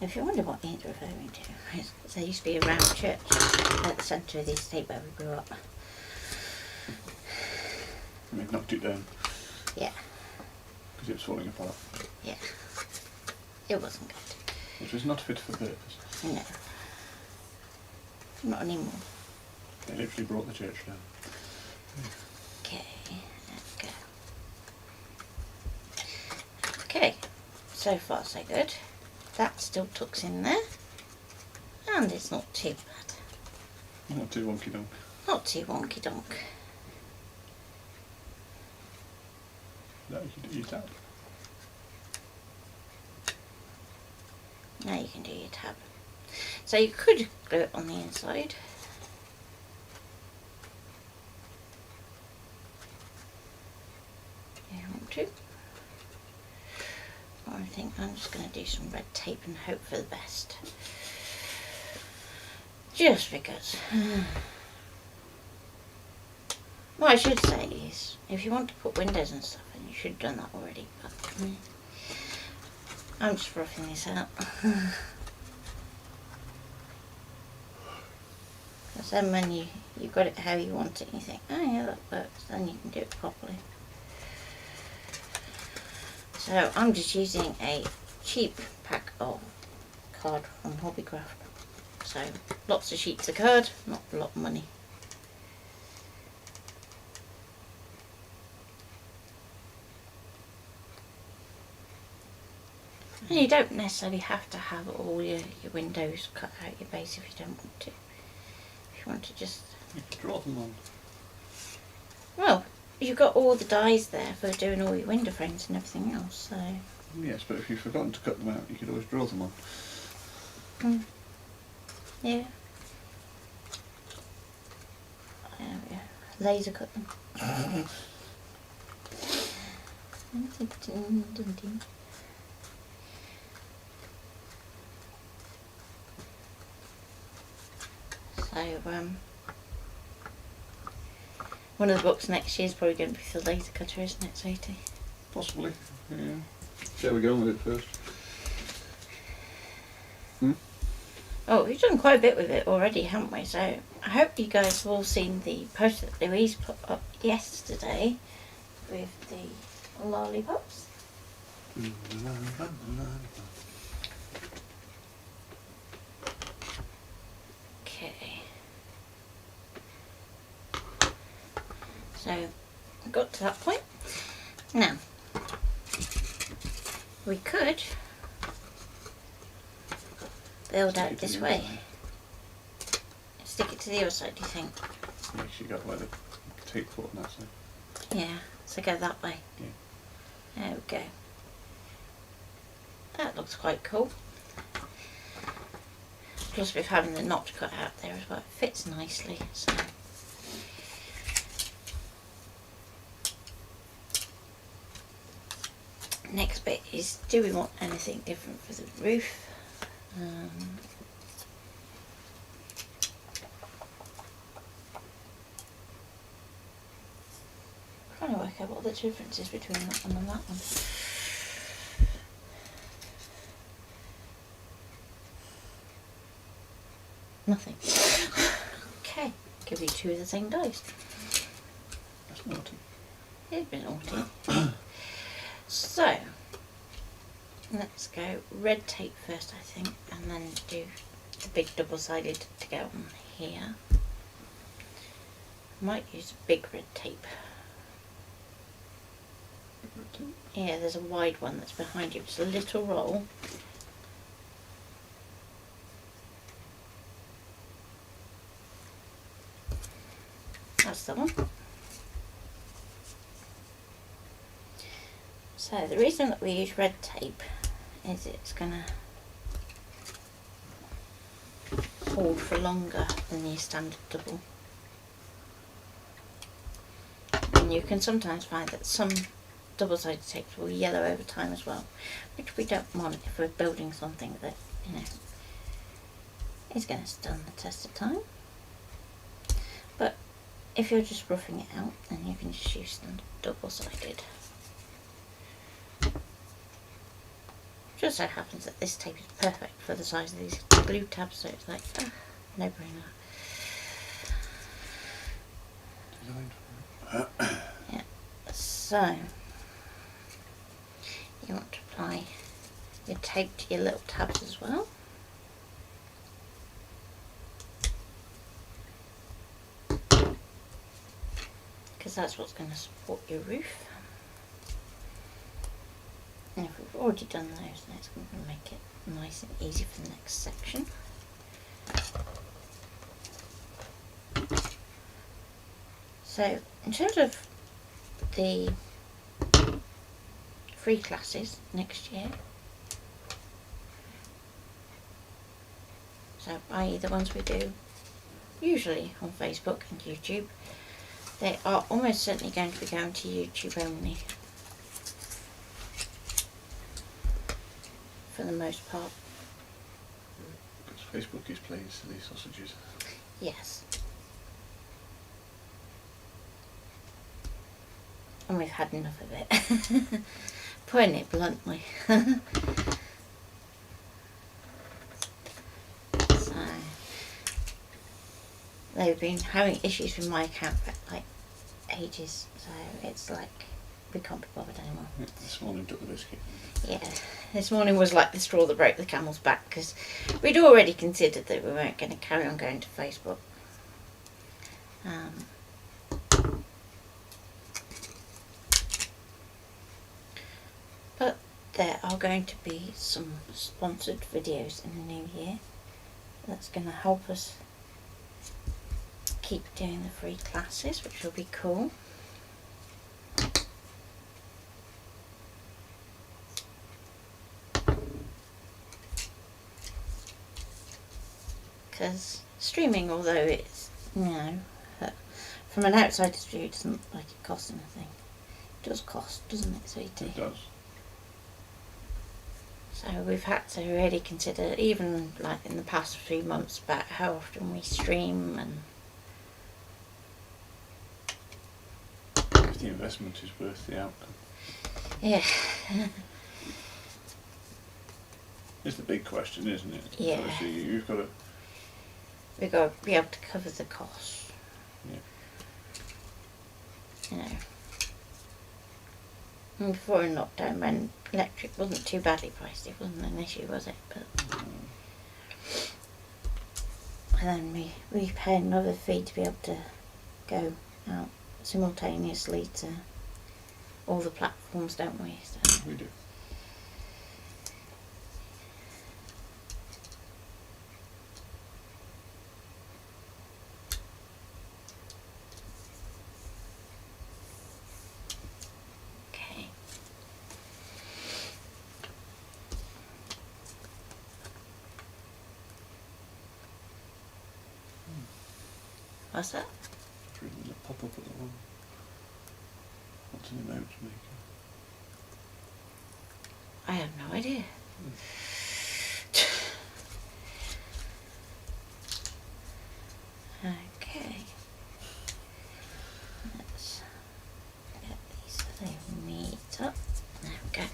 [SPEAKER 1] If you wonder what he's referring to, there used to be a round church at the centre of the estate where we grew up.
[SPEAKER 2] I mean, knocked it down.
[SPEAKER 1] Yeah.
[SPEAKER 2] Because it was falling apart.
[SPEAKER 1] Yeah. It wasn't good.
[SPEAKER 2] Which was not fit for purpose.
[SPEAKER 1] No. Not anymore.
[SPEAKER 2] They literally brought the church down.
[SPEAKER 1] Okay, let's go. Okay, so far so good. That still tucks in there. And it's not too bad.
[SPEAKER 2] Not too wonky donk.
[SPEAKER 1] Not too wonky donk.
[SPEAKER 2] No, you can do your tab.
[SPEAKER 1] Now you can do your tab. So you could glue it on the inside. If you want to. Or I think I'm just going to do some red tape and hope for the best. Just because. What I should say is, if you want to put windows and stuff in, you should have done that already. But I'm just roughing this out. Because then when you've got it how you want it, and you think, oh yeah, that works, then you can do it properly. So I'm just using a cheap pack of card from Hobbycraft. So lots of sheets of card, not a lot of money. And you don't necessarily have to have all your windows cut out your base if you don't want to. If you want to just...
[SPEAKER 2] You can draw them on.
[SPEAKER 1] Well, you've got all the dies there for doing all your window frames and everything else, so...
[SPEAKER 2] Yes, but if you've forgotten to cut them out, you could always draw them on.
[SPEAKER 1] Yeah. There we go. Laser cut them. So, one of the books next year is probably going to be the laser cutter, isn't it, sweetie?
[SPEAKER 2] Possibly, yeah. See how we get on with it first.
[SPEAKER 1] Oh, we've done quite a bit with it already, haven't we? So, I hope you guys have all seen the post that Louise put up yesterday with the lollipops. Okay. So, I got to that point. Now, we could build out this way. Stick it to the other side, do you think?
[SPEAKER 2] Make sure you got where the tape put on that side.
[SPEAKER 1] Yeah, so go that way.
[SPEAKER 2] Yeah.
[SPEAKER 1] There we go. That looks quite cool. Plus with having the notch cut out there as well, it fits nicely. So. Next bit is, do we want anything different for the roof? Trying to work out what the difference is between that one and that one. Nothing. Okay, give you two of the same dice.
[SPEAKER 2] That's naughty.
[SPEAKER 1] It's a bit naughty. So, let's go red tape first, I think, and then do the big double-sided to go on here. Might use big red tape. Yeah, there's a wide one that's behind you. It's a little roll. That's the one. So the reason that we use red tape is it's going to hold for longer than your standard double. And you can sometimes find that some double-sided tapes will yellow over time as well, which we don't want if we're building something that you know, is going to stand the test of time. But if you're just roughing it out, then you can just use them double-sided. Just so happens that this tape is perfect for the size of these glue tabs, so it's like, no brainer. Yeah, so you want to apply your tape to your little tabs as well. Because that's what's going to support your roof. And if we've already done those, then it's going to make it nice and easy for the next section. So, in terms of the free classes next year, so i.e. the ones we do usually on Facebook and YouTube, they are almost certainly going to be going to YouTube only for the most part.
[SPEAKER 2] Because Facebook is playing silly sausages.
[SPEAKER 1] Yes. And we've had enough of it. Putting it bluntly. So, they've been having issues with my account for like ages, so it's like we can't be bothered anymore.
[SPEAKER 2] Yeah, this morning took the biscuit.
[SPEAKER 1] Yeah, this morning was like the straw that broke the camel's back, because we'd already considered that we weren't going to carry on going to Facebook. But there are going to be some sponsored videos in the new year that's going to help us keep doing the free classes, which will be cool. Because streaming, although it's, you know, from an outsider's view, it doesn't like it costs anything. It does cost, doesn't it, sweetie?
[SPEAKER 2] It does.
[SPEAKER 1] So we've had to really consider, even like in the past few months, about how often we stream and...
[SPEAKER 2] If the investment is worth the outcome.
[SPEAKER 1] Yeah.
[SPEAKER 2] It's the big question, isn't it?
[SPEAKER 1] Yeah.
[SPEAKER 2] So you've got to...
[SPEAKER 1] We've got to be able to cover the costs.
[SPEAKER 2] Yeah.
[SPEAKER 1] You know. And before in lockdown, when electric wasn't too badly priced, it wasn't an issue, was it? But and then we pay another fee to be able to go out simultaneously to all the platforms, don't we? So.
[SPEAKER 2] We do.
[SPEAKER 1] What's that?
[SPEAKER 2] Just reading the pop-up at the one. What's an emote maker?
[SPEAKER 1] I have no idea. Okay. Let's get these so they meet up. There we go.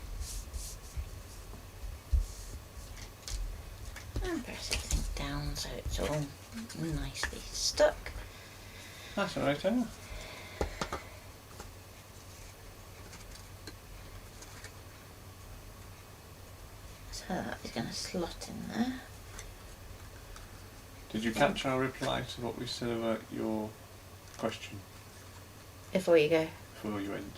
[SPEAKER 1] And press everything down so it's all nicely stuck.
[SPEAKER 2] That's alright, Emma.
[SPEAKER 1] So that is going to slot in there.
[SPEAKER 2] Did you catch our reply to what we said about your question
[SPEAKER 1] Before you go.
[SPEAKER 2] before you went?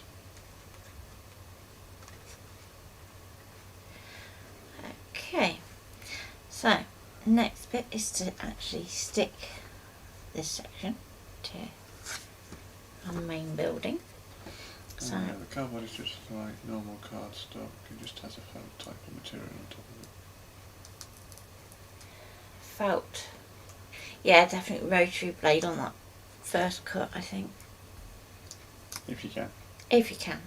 [SPEAKER 1] Okay. So, next bit is to actually stick this section to our main building. So
[SPEAKER 2] the cardboard is just like normal cardstock. It just has a felt type of material on top of it.
[SPEAKER 1] felt. Yeah, definitely rotary blade on that first cut, I think.
[SPEAKER 2] If you can.
[SPEAKER 1] If you can.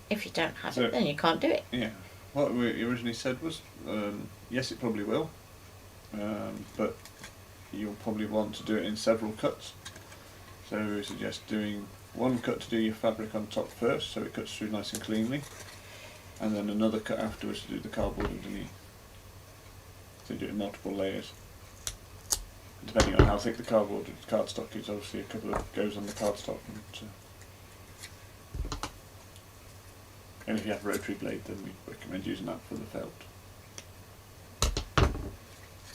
[SPEAKER 1] If you don't have it, then you can't do it.
[SPEAKER 2] Yeah. What we originally said was, yes, it probably will. but you'll probably want to do it in several cuts. So we suggest doing one cut to do your fabric on top first, so it cuts through nice and cleanly, and then another cut afterwards to do the cardboard underneath. So you do it in multiple layers. And depending on how thick the cardstock is, obviously a couple of goes on the cardstock. And if you have a rotary blade, then we recommend using that for the felt.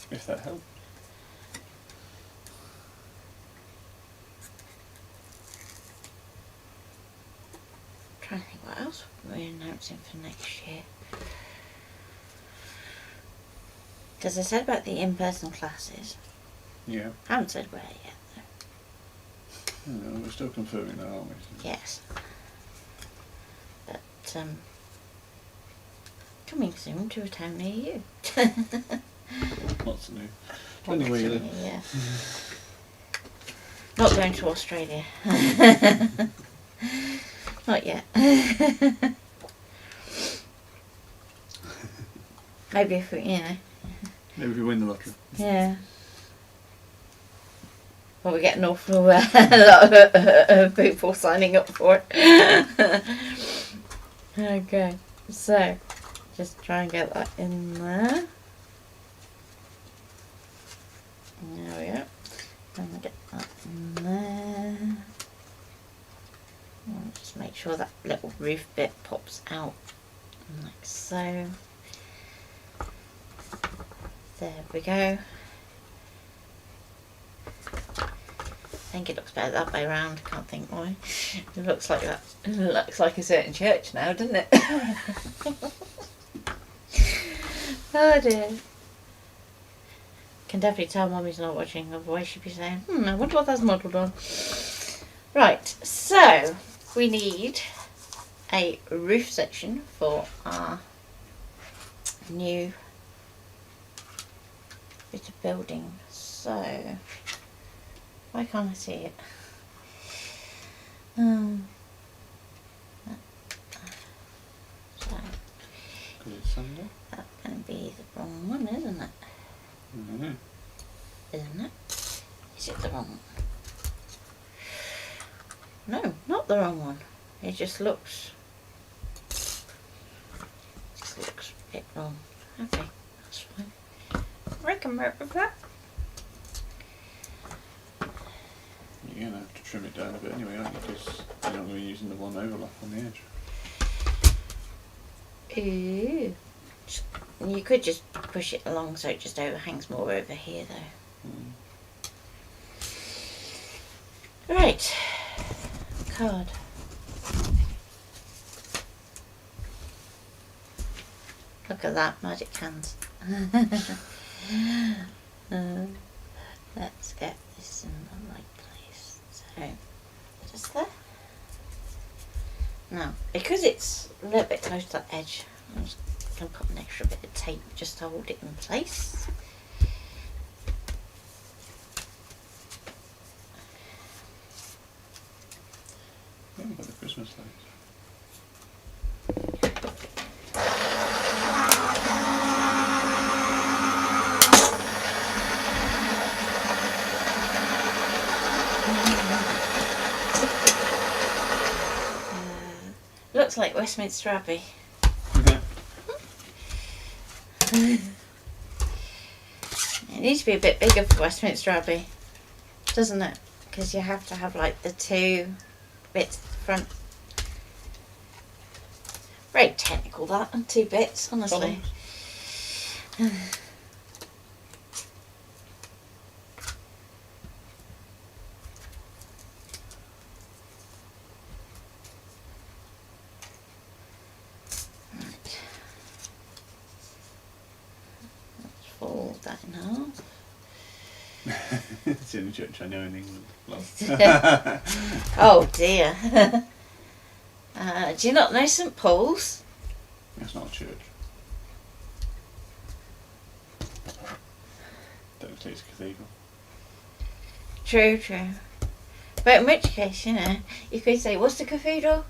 [SPEAKER 2] If that helps.
[SPEAKER 1] Trying to think what else we're announcing for next year. Because I said about the in-person classes.
[SPEAKER 2] Yeah.
[SPEAKER 1] I haven't said where yet though.
[SPEAKER 2] No, we're still confirming that, aren't we?
[SPEAKER 1] Yes. But coming soon to a town near you.
[SPEAKER 2] Lots of new. Depending where you live.
[SPEAKER 1] Yeah. Not going to Australia. Not yet. Maybe if we,
[SPEAKER 2] Maybe if we win the lottery.
[SPEAKER 1] Yeah. Well, we get an awful lot of people signing up for it. Okay, so just try and get that in there. There we go. And get that in there. And just make sure that little roof bit pops out like so. There we go. I think it looks better that way around. Can't think why. It looks like that. It looks like a certain church now, doesn't it? Oh dear. Can definitely tell Mummy's not watching, otherwise she'd be saying, I wonder what that's modelled on. Right, so we need a roof section for our new bit of building. So why can't I see it? So that's going to be the wrong one, isn't it?
[SPEAKER 2] Mm-hmm.
[SPEAKER 1] Isn't it? Is it the wrong one? No, not the wrong one. It just looks a bit wrong. Okay, that's fine. I can work with that.
[SPEAKER 2] You're going to have to trim it down a bit anyway, aren't you? Because you're not going to be using the one overlap on the edge.
[SPEAKER 1] Ooh. You could just push it along so it just overhangs more over here though. Right. Card. Look at that, magic hands. Let's get this in the right place. So, just there. Now, because it's a little bit close to that edge, I'm just going to put an extra bit of tape just to hold it in place.
[SPEAKER 2] Oh, we've got the Christmas lights.
[SPEAKER 1] Looks like Westminster Abbey. It needs to be a bit bigger for Westminster Abbey, doesn't it? Because you have to have like the two bits at the front. Very technical that, and 2 bits, honestly. Fold that in half.
[SPEAKER 2] It's the only church I know in England.
[SPEAKER 1] Oh dear. Do you not know St Paul's?
[SPEAKER 2] It's not a church. Don't say it's a cathedral.
[SPEAKER 1] True, true. But in which case, you could say, what's the cathedral?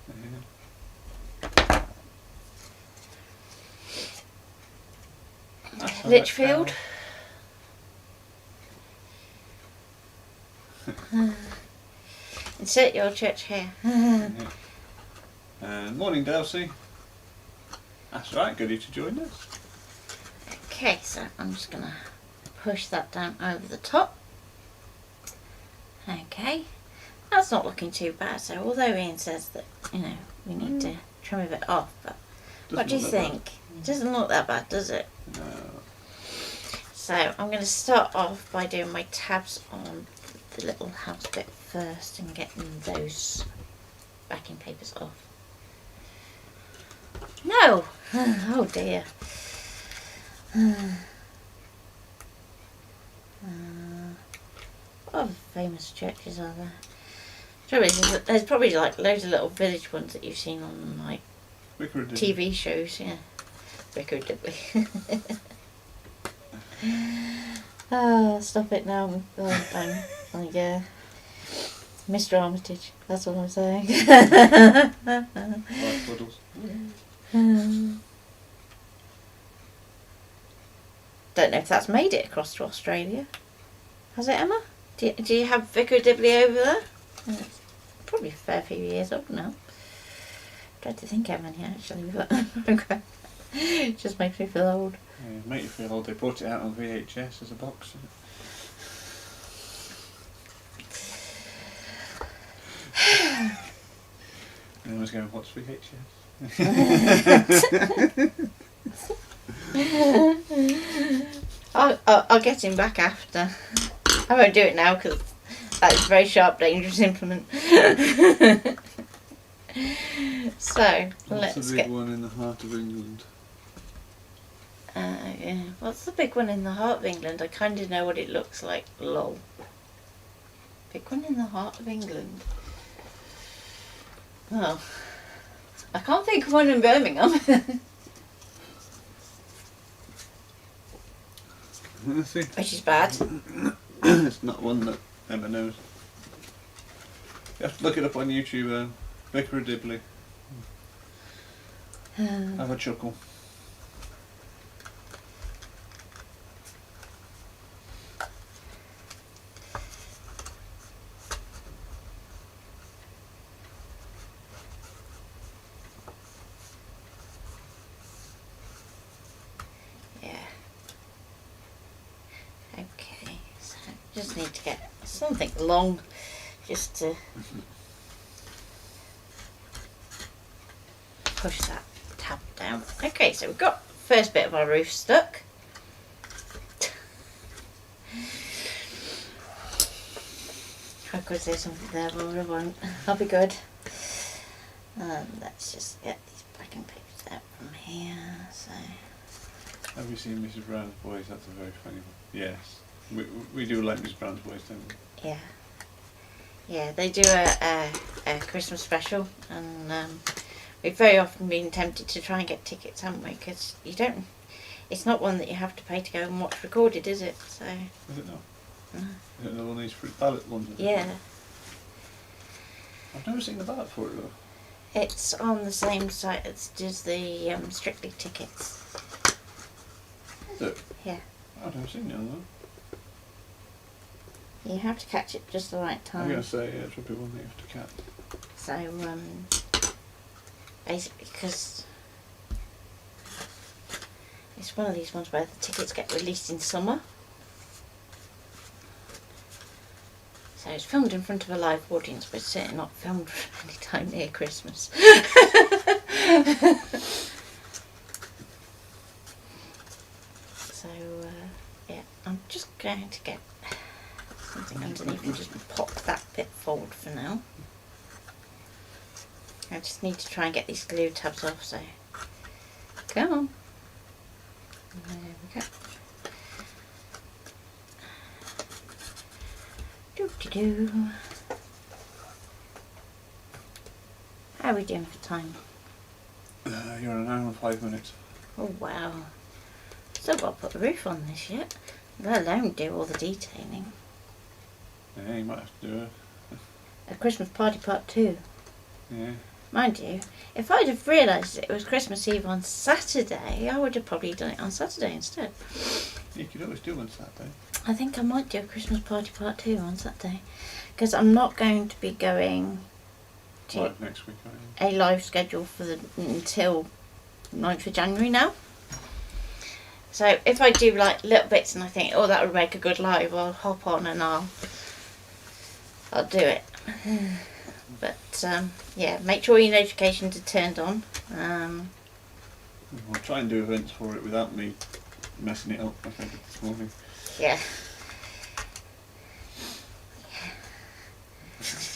[SPEAKER 2] Yeah.
[SPEAKER 1] Lichfield? Insert your church here.
[SPEAKER 2] Morning, Delcy. That's right, good of you to join us.
[SPEAKER 1] Okay, so I'm just going to push that down over the top. Okay, that's not looking too bad. So although Ian says that, you know, we need to trim a bit off, but what do you think? It doesn't look that bad, does it?
[SPEAKER 2] No.
[SPEAKER 1] So I'm going to start off by doing my tabs on the little house bit first and getting those backing papers off. No! Oh dear. What other famous churches are there? There's probably like loads of little village ones that you've seen on like TV shows, yeah. Vicar of Dibley. Oh, stop it now. Oh, bang. Oh, yeah. Mr. Armitage, that's what I'm saying. Don't know if that's made it across to Australia. Has it, Emma? Do you have Vicar of Dibley over there? It's probably a fair few years old now. Tried to think how many actually, but it just makes me feel old.
[SPEAKER 2] Yeah, it makes you feel old. They brought it out on VHS as a box. And I was going, what's VHS?
[SPEAKER 1] I'll get him back after. I won't do it now because that's a very sharp, dangerous implement. So,
[SPEAKER 2] what's the big one in the heart of England?
[SPEAKER 1] Yeah. What's the big one in the heart of England? I kind of know what it looks like. Lol. Big one in the heart of England. Oh. I can't think of one in Birmingham. Which is bad.
[SPEAKER 2] It's not one that Emma knows. You have to look it up on YouTube, Vicar of Dibley. Have a chuckle.
[SPEAKER 1] Just need to get something long just to push that tab down. Okay, so we've got the first bit of our roof stuck. I could say something there, but I won't. I'll be good. Let's just get these backing papers out from here. So,
[SPEAKER 2] have you seen Mrs. Brown's Boys? That's a very funny one. Yes. We do like Miss Brown's Boys, don't we?
[SPEAKER 1] Yeah. Yeah, they do a Christmas special, and we've very often been tempted to try and get tickets, haven't we? Because you don't. It's not one that you have to pay to go and watch recorded, is it? So.
[SPEAKER 2] Is it not? No. Is it one of these fruit ballot ones?
[SPEAKER 1] Yeah.
[SPEAKER 2] I've never seen the ballot for it though.
[SPEAKER 1] It's on the same site as does the Strictly tickets.
[SPEAKER 2] Is it?
[SPEAKER 1] Yeah.
[SPEAKER 2] I've never seen the other one.
[SPEAKER 1] You have to catch it just the right time.
[SPEAKER 2] I'm going to say, yeah, it's probably one that you have to catch.
[SPEAKER 1] So, basically, because it's one of these ones where the tickets get released in summer. So it's filmed in front of a live audience, but it's certainly not filmed any time near Christmas. So, yeah, I'm just going to get something underneath and just pop that bit forward for now. I just need to try and get these glue tabs off, so come on. There we go. Do. How are we doing for time?
[SPEAKER 2] You're an hour and 5 minutes.
[SPEAKER 1] Oh wow. Still got to put the roof on this yet, let alone do all the detailing.
[SPEAKER 2] Yeah, you might have to do
[SPEAKER 1] A Christmas Party Part 2.
[SPEAKER 2] Yeah.
[SPEAKER 1] Mind you, if I'd have realised it was Christmas Eve on Saturday, I would have probably done it on Saturday instead.
[SPEAKER 2] You could always do one Saturday.
[SPEAKER 1] I think I might do a Christmas party part 2 on Saturday, because I'm not going to be going to
[SPEAKER 2] Right, next week, I think.
[SPEAKER 1] a live schedule until 9th of January now. So if I do like little bits and I think, oh, that would make a good live, I'll hop on and I'll do it. But yeah, make sure your notifications are turned on.
[SPEAKER 2] I'll try and do events for it without me messing it up, I think, this morning.
[SPEAKER 1] Yeah.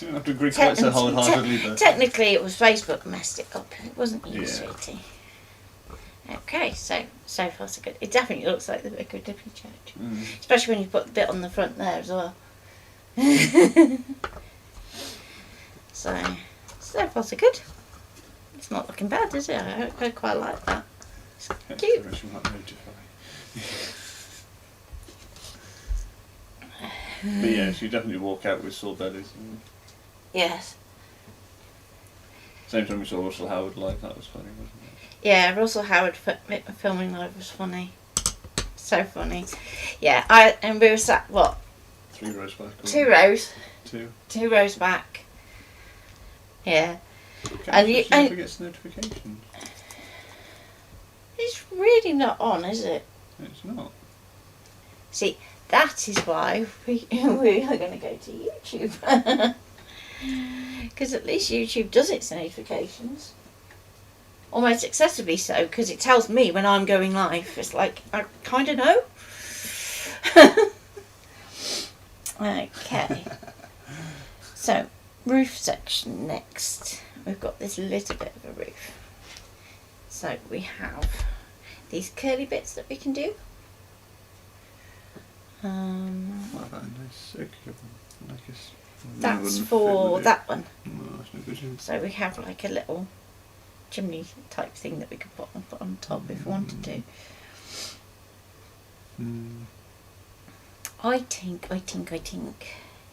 [SPEAKER 2] You don't have to agree quite so wholeheartedly, but...
[SPEAKER 1] Technically it was Facebook messed it up. It wasn't you,
[SPEAKER 2] Yeah.
[SPEAKER 1] sweetie. Okay, so far so good. It definitely looks like the Vicar of Dipping Church. Especially when you put the bit on the front there as well. So far so good. It's not looking bad, is it? I quite like that. It's cute.
[SPEAKER 2] But yes, you definitely walk out with sore bellies.
[SPEAKER 1] Yes.
[SPEAKER 2] Same time we saw Russell Howard live, that was funny, wasn't it?
[SPEAKER 1] Yeah, Russell Howard filming live was funny. So funny. Yeah, and we were sat, what?
[SPEAKER 2] 3 rows back.
[SPEAKER 1] 2 rows.
[SPEAKER 2] 2.
[SPEAKER 1] 2 rows back. Yeah.
[SPEAKER 2] And you never gets notifications.
[SPEAKER 1] It's really not on, is it?
[SPEAKER 2] It's not.
[SPEAKER 1] See, that is why we are going to go to YouTube. Because at least YouTube does its notifications. Almost excessively so, because it tells me when I'm going live. It's like, I kind of know. Okay. So, roof section next. We've got this little bit of a roof. So we have these curly bits that we can do.
[SPEAKER 2] What about a nice circular one? Like
[SPEAKER 1] that's for that one.
[SPEAKER 2] No, that's no good.
[SPEAKER 1] So we have like a little chimney type thing that we could put on top if we wanted to. I think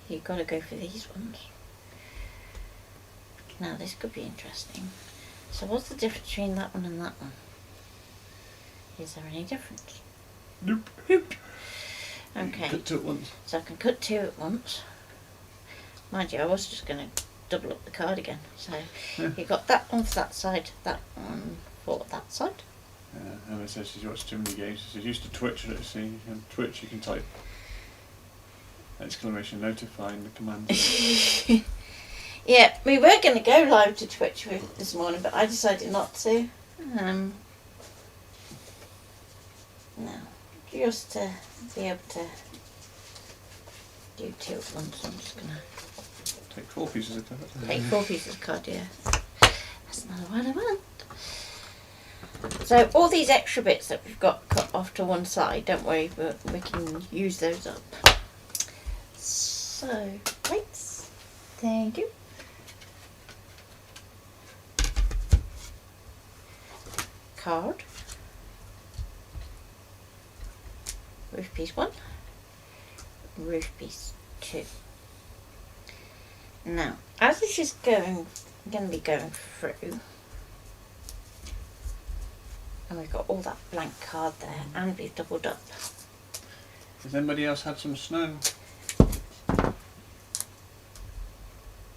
[SPEAKER 1] you've got to go for these ones. Now this could be interesting. So what's the difference between that one and that one? Is there any difference?
[SPEAKER 2] Nope.
[SPEAKER 1] Okay.
[SPEAKER 2] Cut 2 at once.
[SPEAKER 1] So I can cut 2 at once. Mind you, I was just going to double up the card again. So you've got that one for that side, that one for that side.
[SPEAKER 2] Emma says she's watched too many games. She's used to Twitch, let's see. On Twitch you can type exclamation notifying the command.
[SPEAKER 1] Yeah, we were going to go live to Twitch this morning, but I decided not to. No, just to be able to do 2 at once. I'm just going to
[SPEAKER 2] take 4 pieces of card.
[SPEAKER 1] Take 4 pieces of card, yeah. That's not what I want. So all these extra bits that we've got cut off to one side, don't worry, but we can use those up. So, plates. Thank you. Card. Roof piece 1. Roof piece 2. Now, as this is going to be going through, and we've got all that blank card there, and we've doubled up.
[SPEAKER 2] Has anybody else had some snow?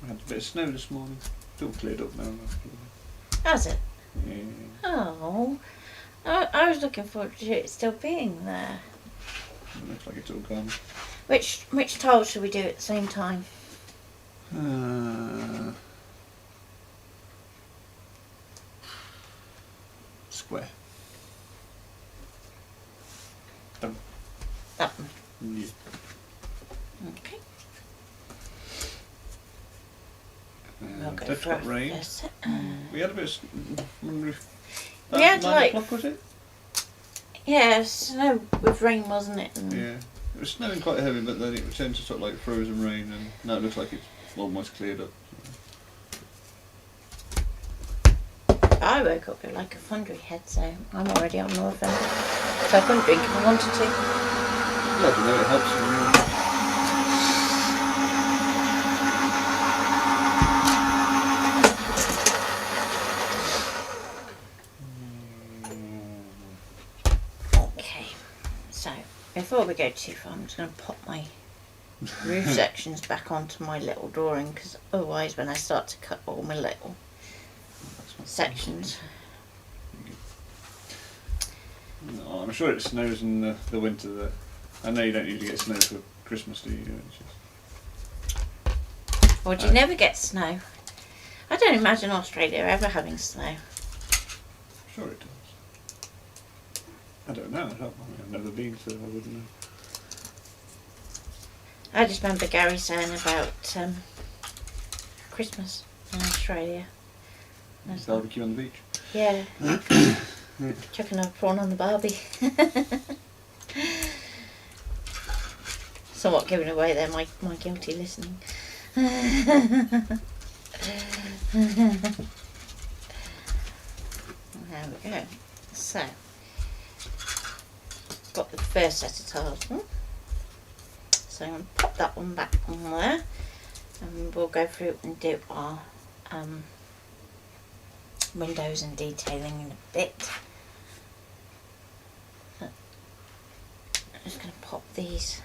[SPEAKER 2] We had a bit of snow this morning. It's all cleared up now.
[SPEAKER 1] Has it?
[SPEAKER 2] Yeah.
[SPEAKER 1] Oh, I was looking forward to it still being there.
[SPEAKER 2] It looks like it's all gone.
[SPEAKER 1] Which tile should we do at the same time?
[SPEAKER 2] Square. Done.
[SPEAKER 1] That one.
[SPEAKER 2] Yeah.
[SPEAKER 1] Okay.
[SPEAKER 2] We'll
[SPEAKER 1] go
[SPEAKER 2] dead
[SPEAKER 1] for
[SPEAKER 2] got
[SPEAKER 1] a
[SPEAKER 2] rain.
[SPEAKER 1] first.
[SPEAKER 2] We had a bit of
[SPEAKER 1] We had
[SPEAKER 2] 9
[SPEAKER 1] like
[SPEAKER 2] o'clock, was it?
[SPEAKER 1] Yeah, snow with rain, wasn't it? And
[SPEAKER 2] Yeah. It was snowing quite heavy, but then it turned to sort of like frozen rain, and now it looks like it's almost cleared up.
[SPEAKER 1] I woke up with like a thundery head, so I'm already on November. So I couldn't drink if I wanted to.
[SPEAKER 2] Well, I don't know, it helps you.
[SPEAKER 1] before we go too far, I'm just going to pop my roof sections back onto my little drawing, because otherwise when I start to cut all my little sections.
[SPEAKER 2] No, I'm sure it snows in the winter. I know you don't usually get snow for Christmas, do you? It's just...
[SPEAKER 1] Or do you never get snow? I don't imagine Australia ever having snow.
[SPEAKER 2] I'm sure it does. I don't know. I've never been, so I wouldn't know.
[SPEAKER 1] I just remember Gary saying about Christmas in Australia.
[SPEAKER 2] Barbecue on the beach.
[SPEAKER 1] Yeah. Chucking a prawn on the barbie. Somewhat giving away there my guilty listening. There we go. So, got the first set of tiles. So I'm going to pop that one back on there, and we'll go through and do our windows and detailing in a bit. I'm just going to pop these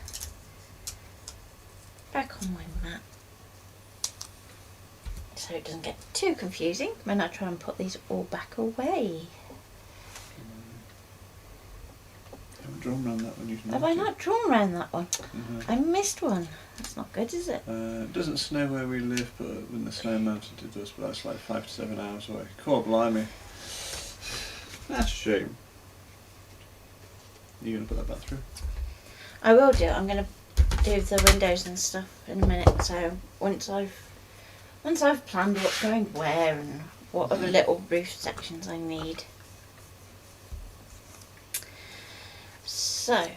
[SPEAKER 1] back on my mat so it doesn't get too confusing when I try and put these all back away.
[SPEAKER 2] Haven't drawn around that one.
[SPEAKER 1] Have I not drawn around that one?
[SPEAKER 2] Mm-hmm.
[SPEAKER 1] I missed one. That's not good, is it?
[SPEAKER 2] It doesn't snow where we live, but when the snow mountain it does, but that's like 5 to 7 hours away. Cool, blimey. That's a shame. Are you going to put that back through?
[SPEAKER 1] I will do. I'm going to do the windows and stuff in a minute. So once I've planned what's going where and what other little roof sections I need. So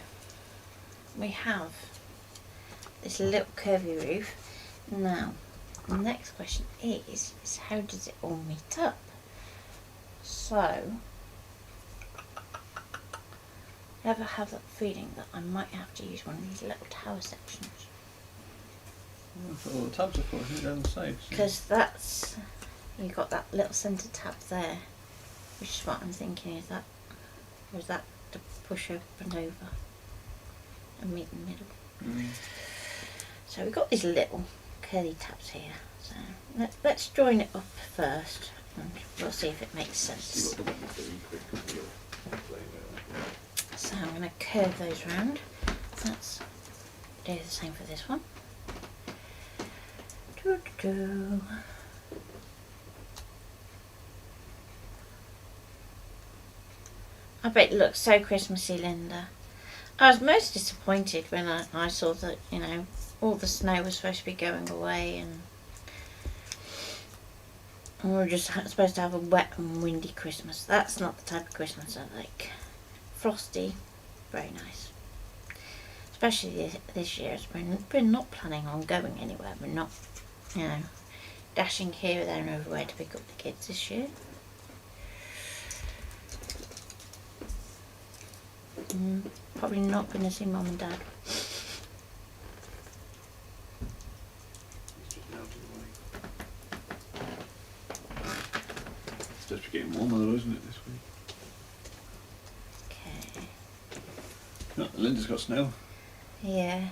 [SPEAKER 1] we have this little curvy roof. Now the next question is how does it all meet up? So ever have that feeling that I might have to use one of these little tower sections?
[SPEAKER 2] That's what all the tabs are for, isn't it, down the sides?
[SPEAKER 1] Because that's, you've got that little centre tab there, which is what I'm thinking, is that to push up and over and meet in the middle. So we've got these little curly tabs here, so let's join it up first and we'll see if it makes sense. So I'm going to curve those round. Let's do the same for this one. I bet it looks so Christmassy, Linda. I was most disappointed when I saw that, you know, all the snow was supposed to be going away and we were just supposed to have a wet and windy Christmas. That's not the type of Christmas I like. Frosty, very nice. Especially this year, we're not planning on going anywhere. We're not, you know, dashing here, there and everywhere to pick up the kids this year. Probably not going to see Mum and Dad.
[SPEAKER 2] It's just getting warmer though, isn't it, this week?
[SPEAKER 1] Okay.
[SPEAKER 2] Oh, Linda's got snow.
[SPEAKER 1] Yeah.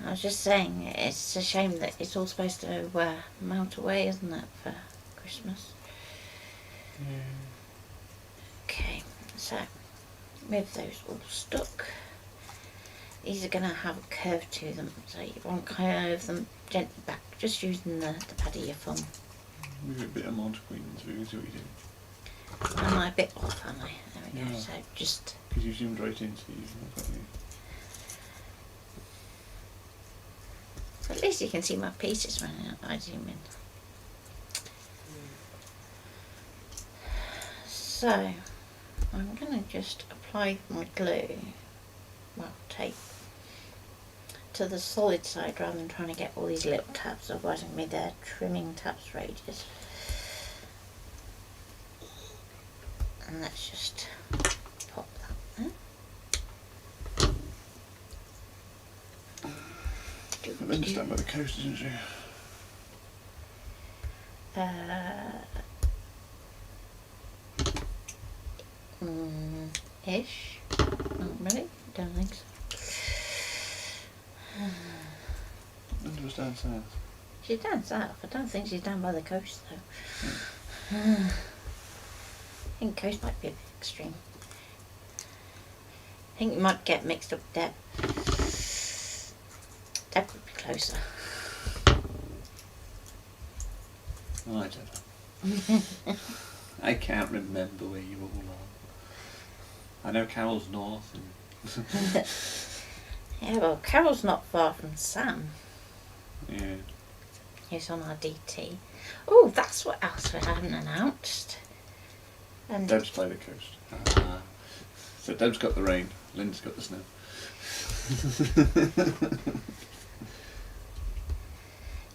[SPEAKER 1] I was just saying, it's a shame that it's all supposed to melt away, isn't it, for Christmas?
[SPEAKER 2] Yeah.
[SPEAKER 1] Okay, so with those all stuck, these are going to have a curve to them, so you want to curve them gently back, just using the pad of your thumb.
[SPEAKER 2] Move it a bit of Monte Queen through, is what you do.
[SPEAKER 1] Am I a bit off, am I? There we go,
[SPEAKER 2] Yeah.
[SPEAKER 1] so just...
[SPEAKER 2] Because you zoomed right into you.
[SPEAKER 1] At least you can see my pieces when I zoom in. So, I'm going to just apply my glue, well, tape, to the solid side rather than trying to get all these little tabs, otherwise I'm going to be there trimming tabs for ages. And let's just pop that there.
[SPEAKER 2] Linda's down by the coast, isn't she?
[SPEAKER 1] Ish. Oh, really? Don't think so.
[SPEAKER 2] Linda was down south.
[SPEAKER 1] She's down south. I don't think she's down by the coast though. I think coast might be a bit extreme. I think you might get mixed up with Deb. Deb would be closer.
[SPEAKER 2] Oh, I don't know. I can't remember where you all are. I know Carol's north. And
[SPEAKER 1] Yeah, well, Carol's not far from Sam.
[SPEAKER 2] yeah.
[SPEAKER 1] He's on our DT. Oh, that's what else we haven't announced. And
[SPEAKER 2] Deb's by the coast. So Deb's got the rain, Linda's got the snow.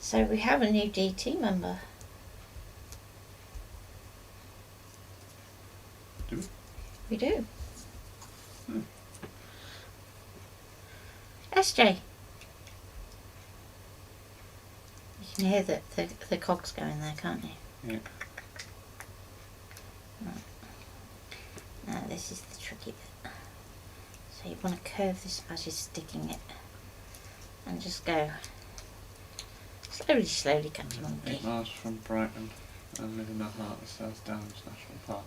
[SPEAKER 1] so we have a new DT member.
[SPEAKER 2] Do we?
[SPEAKER 1] We do.
[SPEAKER 2] Hmm.
[SPEAKER 1] SJ. You can hear the cogs going there, can't you?
[SPEAKER 2] Yeah.
[SPEAKER 1] Right. Now this is the tricky bit. So you want to curve this as you're sticking it. And just go slowly, Captain Monkey.
[SPEAKER 2] 8 miles from Brighton. I live in the heart of South Downs National Park.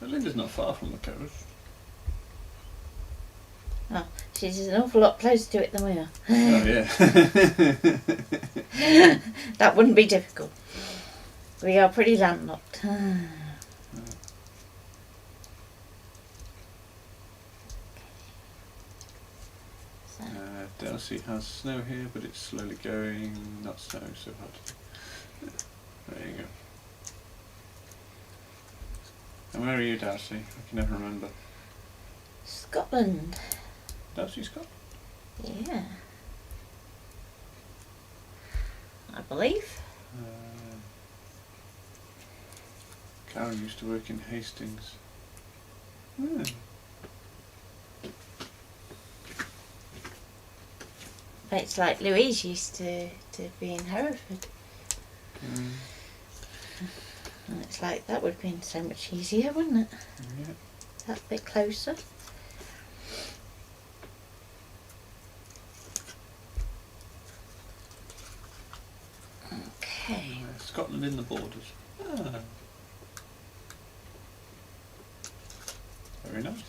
[SPEAKER 2] But Linda's not far from the coast.
[SPEAKER 1] Oh, she's an awful lot closer to it than we are.
[SPEAKER 2] Oh yeah.
[SPEAKER 1] That wouldn't be difficult. We are pretty landlocked. So,
[SPEAKER 2] Darcy has snow here, but it's slowly going. Not snow, so hard. There you go. And where are you, Darcy? I can never remember.
[SPEAKER 1] Scotland.
[SPEAKER 2] Darcy, Scotland?
[SPEAKER 1] Yeah. I believe.
[SPEAKER 2] Karen used to work in Hastings. Hmm.
[SPEAKER 1] But it's like Louise used to be in Hereford.
[SPEAKER 2] Mm.
[SPEAKER 1] And it's like that would have been so much easier, wouldn't it?
[SPEAKER 2] Yeah.
[SPEAKER 1] That bit closer. Okay.
[SPEAKER 2] Scotland in the borders. Ah. Very nice.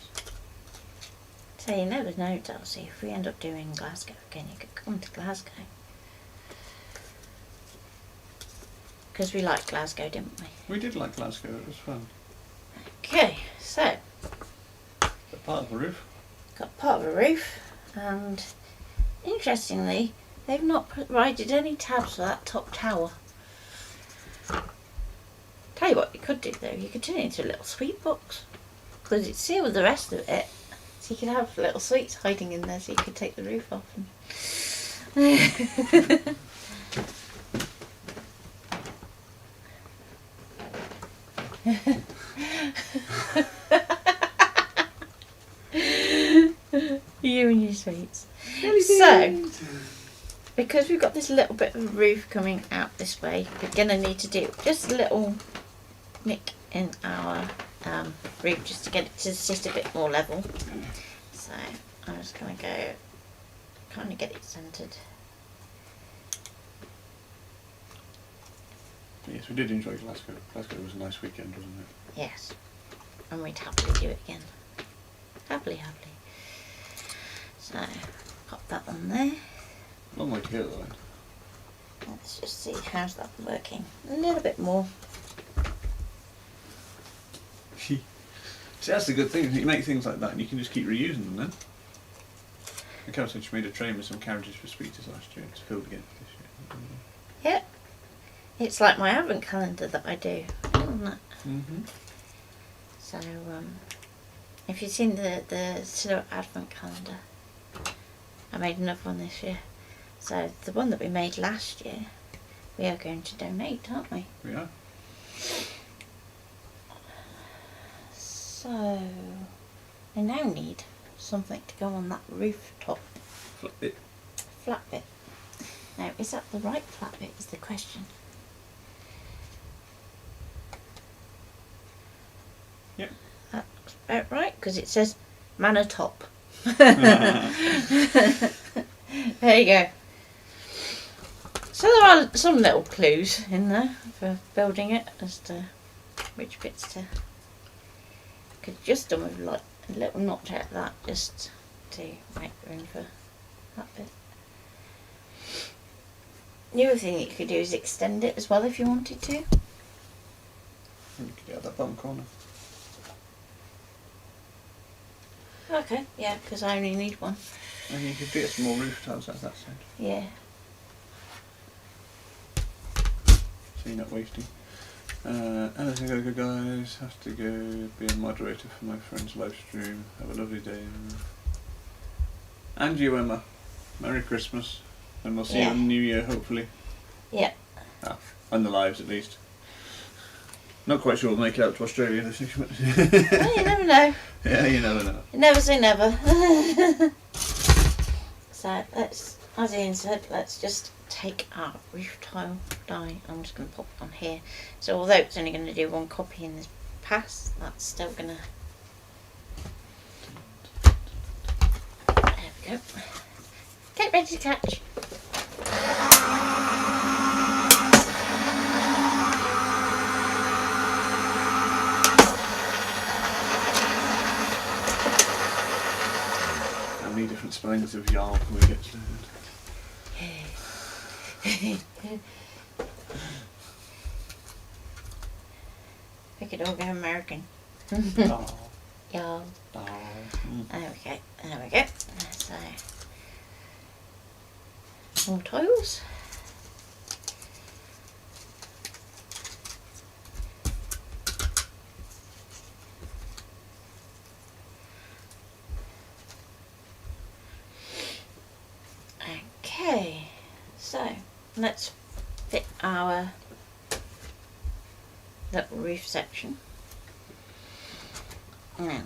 [SPEAKER 1] So you never know, Darcy, if we end up doing Glasgow again, you could come to Glasgow. Because we liked Glasgow, didn't we?
[SPEAKER 2] We did like Glasgow, it was fun.
[SPEAKER 1] Okay, so
[SPEAKER 2] But part of the roof.
[SPEAKER 1] got part of a roof, and interestingly, they've not provided any tabs for that top tower. Tell you what you could do though, you could turn it into a little sweet box, because it's sealed with the rest of it, so you could have little sweets hiding in there, so you could take the roof off. And you and your sweets. So, because we've got this little bit of roof coming out this way, we're going to need to do just a little nick in our roof just to get it to sit a bit more level. So, I'm just going to go kind of get it centred.
[SPEAKER 2] Yes, we did enjoy Glasgow. Glasgow was a nice weekend, wasn't it?
[SPEAKER 1] Yes, and we'd happily do it again. Happily. So, pop that on there.
[SPEAKER 2] Long way to go though.
[SPEAKER 1] Let's just see how's that working. A little bit more.
[SPEAKER 2] See, that's the good thing. You make things like that and you can just keep reusing them then. The Carol said she made a tray with some carriages for sweeties last year. It's filled again this year.
[SPEAKER 1] Yep. It's like my advent calendar that I do, isn't it?
[SPEAKER 2] Mm-hmm.
[SPEAKER 1] So, if you've seen the silver advent calendar, I made another one this year. So, the one that we made last year, we are going to donate, aren't we?
[SPEAKER 2] We are.
[SPEAKER 1] So, I now need something to go on that rooftop
[SPEAKER 2] Flat bit.
[SPEAKER 1] flat bit. Now, is that the right flat bit is the question. about right because it says manor top. There you go. So there are some little clues in there for building it as to which bits to. Could have just done with like a little notch out of that just to make room for that bit. The other thing that you could do is extend it as well if you wanted to.
[SPEAKER 2] You could get that bottom corner.
[SPEAKER 1] Okay, yeah, because I only need one.
[SPEAKER 2] And you could get some more roof tiles out of that side.
[SPEAKER 1] Yeah.
[SPEAKER 2] So you're not wasting. Anything gotta go, guys. Have to go be a moderator for my friend's live stream. Have a lovely day. And you, Emma. Merry Christmas. And we'll see you in the new year, hopefully.
[SPEAKER 1] Yeah.
[SPEAKER 2] On the lives, at least. Not quite sure we'll make it out to Australia this year.
[SPEAKER 1] Well, you never know.
[SPEAKER 2] Yeah, you never know.
[SPEAKER 1] You never say never. So let's, as Ian said, let's just take our roof tile die. I'm just going to pop it on here. So although it's only going to do one copy in this pass, that's still going to. There we go. Get ready to catch.
[SPEAKER 2] How many different spellings of yarn can we get to
[SPEAKER 1] We could all go American.
[SPEAKER 2] Oh.
[SPEAKER 1] Y'all.
[SPEAKER 2] Oh.
[SPEAKER 1] Okay, there we go. So, more tiles. Okay, so let's fit our little roof section. Now,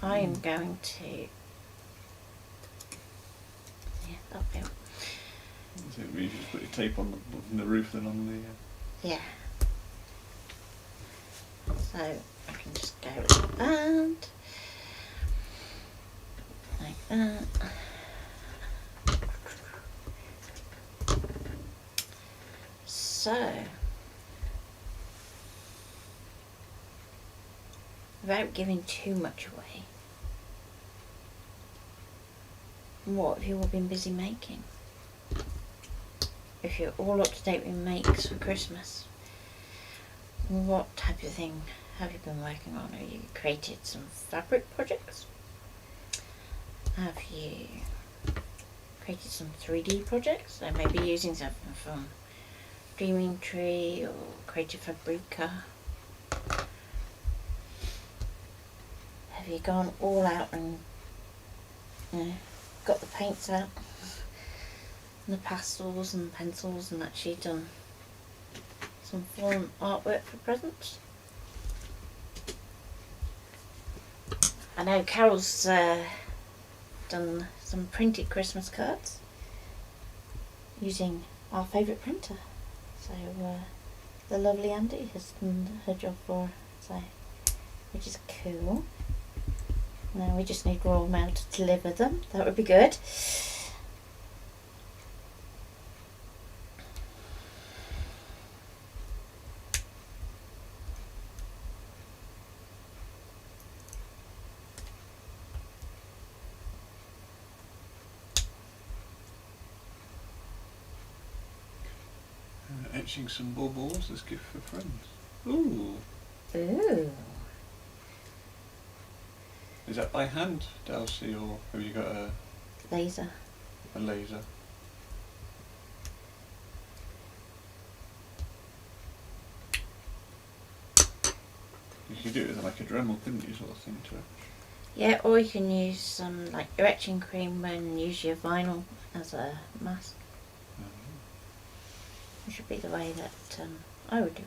[SPEAKER 1] I am going to, that bit.
[SPEAKER 2] So we just put your tape on the roof then on the...
[SPEAKER 1] Yeah. So I can just go like that. Like that. So, without giving too much away, what have you all been busy making? If you're all up to date with makes for Christmas, what type of thing have you been working on? Have you created some fabric projects? Have you created some 3D projects? So maybe using something from Dreaming Tree or Creative Fabrica. Have you gone all out and got the paints out and the pastels and pencils and actually done some full artwork for presents? I know Carol's done some printed Christmas cards using our favourite printer. So the lovely Andy has done her job for her, so, which is cool. Now we just need Royal Mail to deliver them. That would be good.
[SPEAKER 2] Etching some baubles as gift for friends. Ooh.
[SPEAKER 1] Ooh.
[SPEAKER 2] Is that by hand, Delsey, or have you got a
[SPEAKER 1] Laser.
[SPEAKER 2] laser? You could do it with like a Dremel, couldn't you, sort of thing to etch?
[SPEAKER 1] Yeah, or you can use some like your etching cream and use your vinyl as a mask. Which should be the way that I would do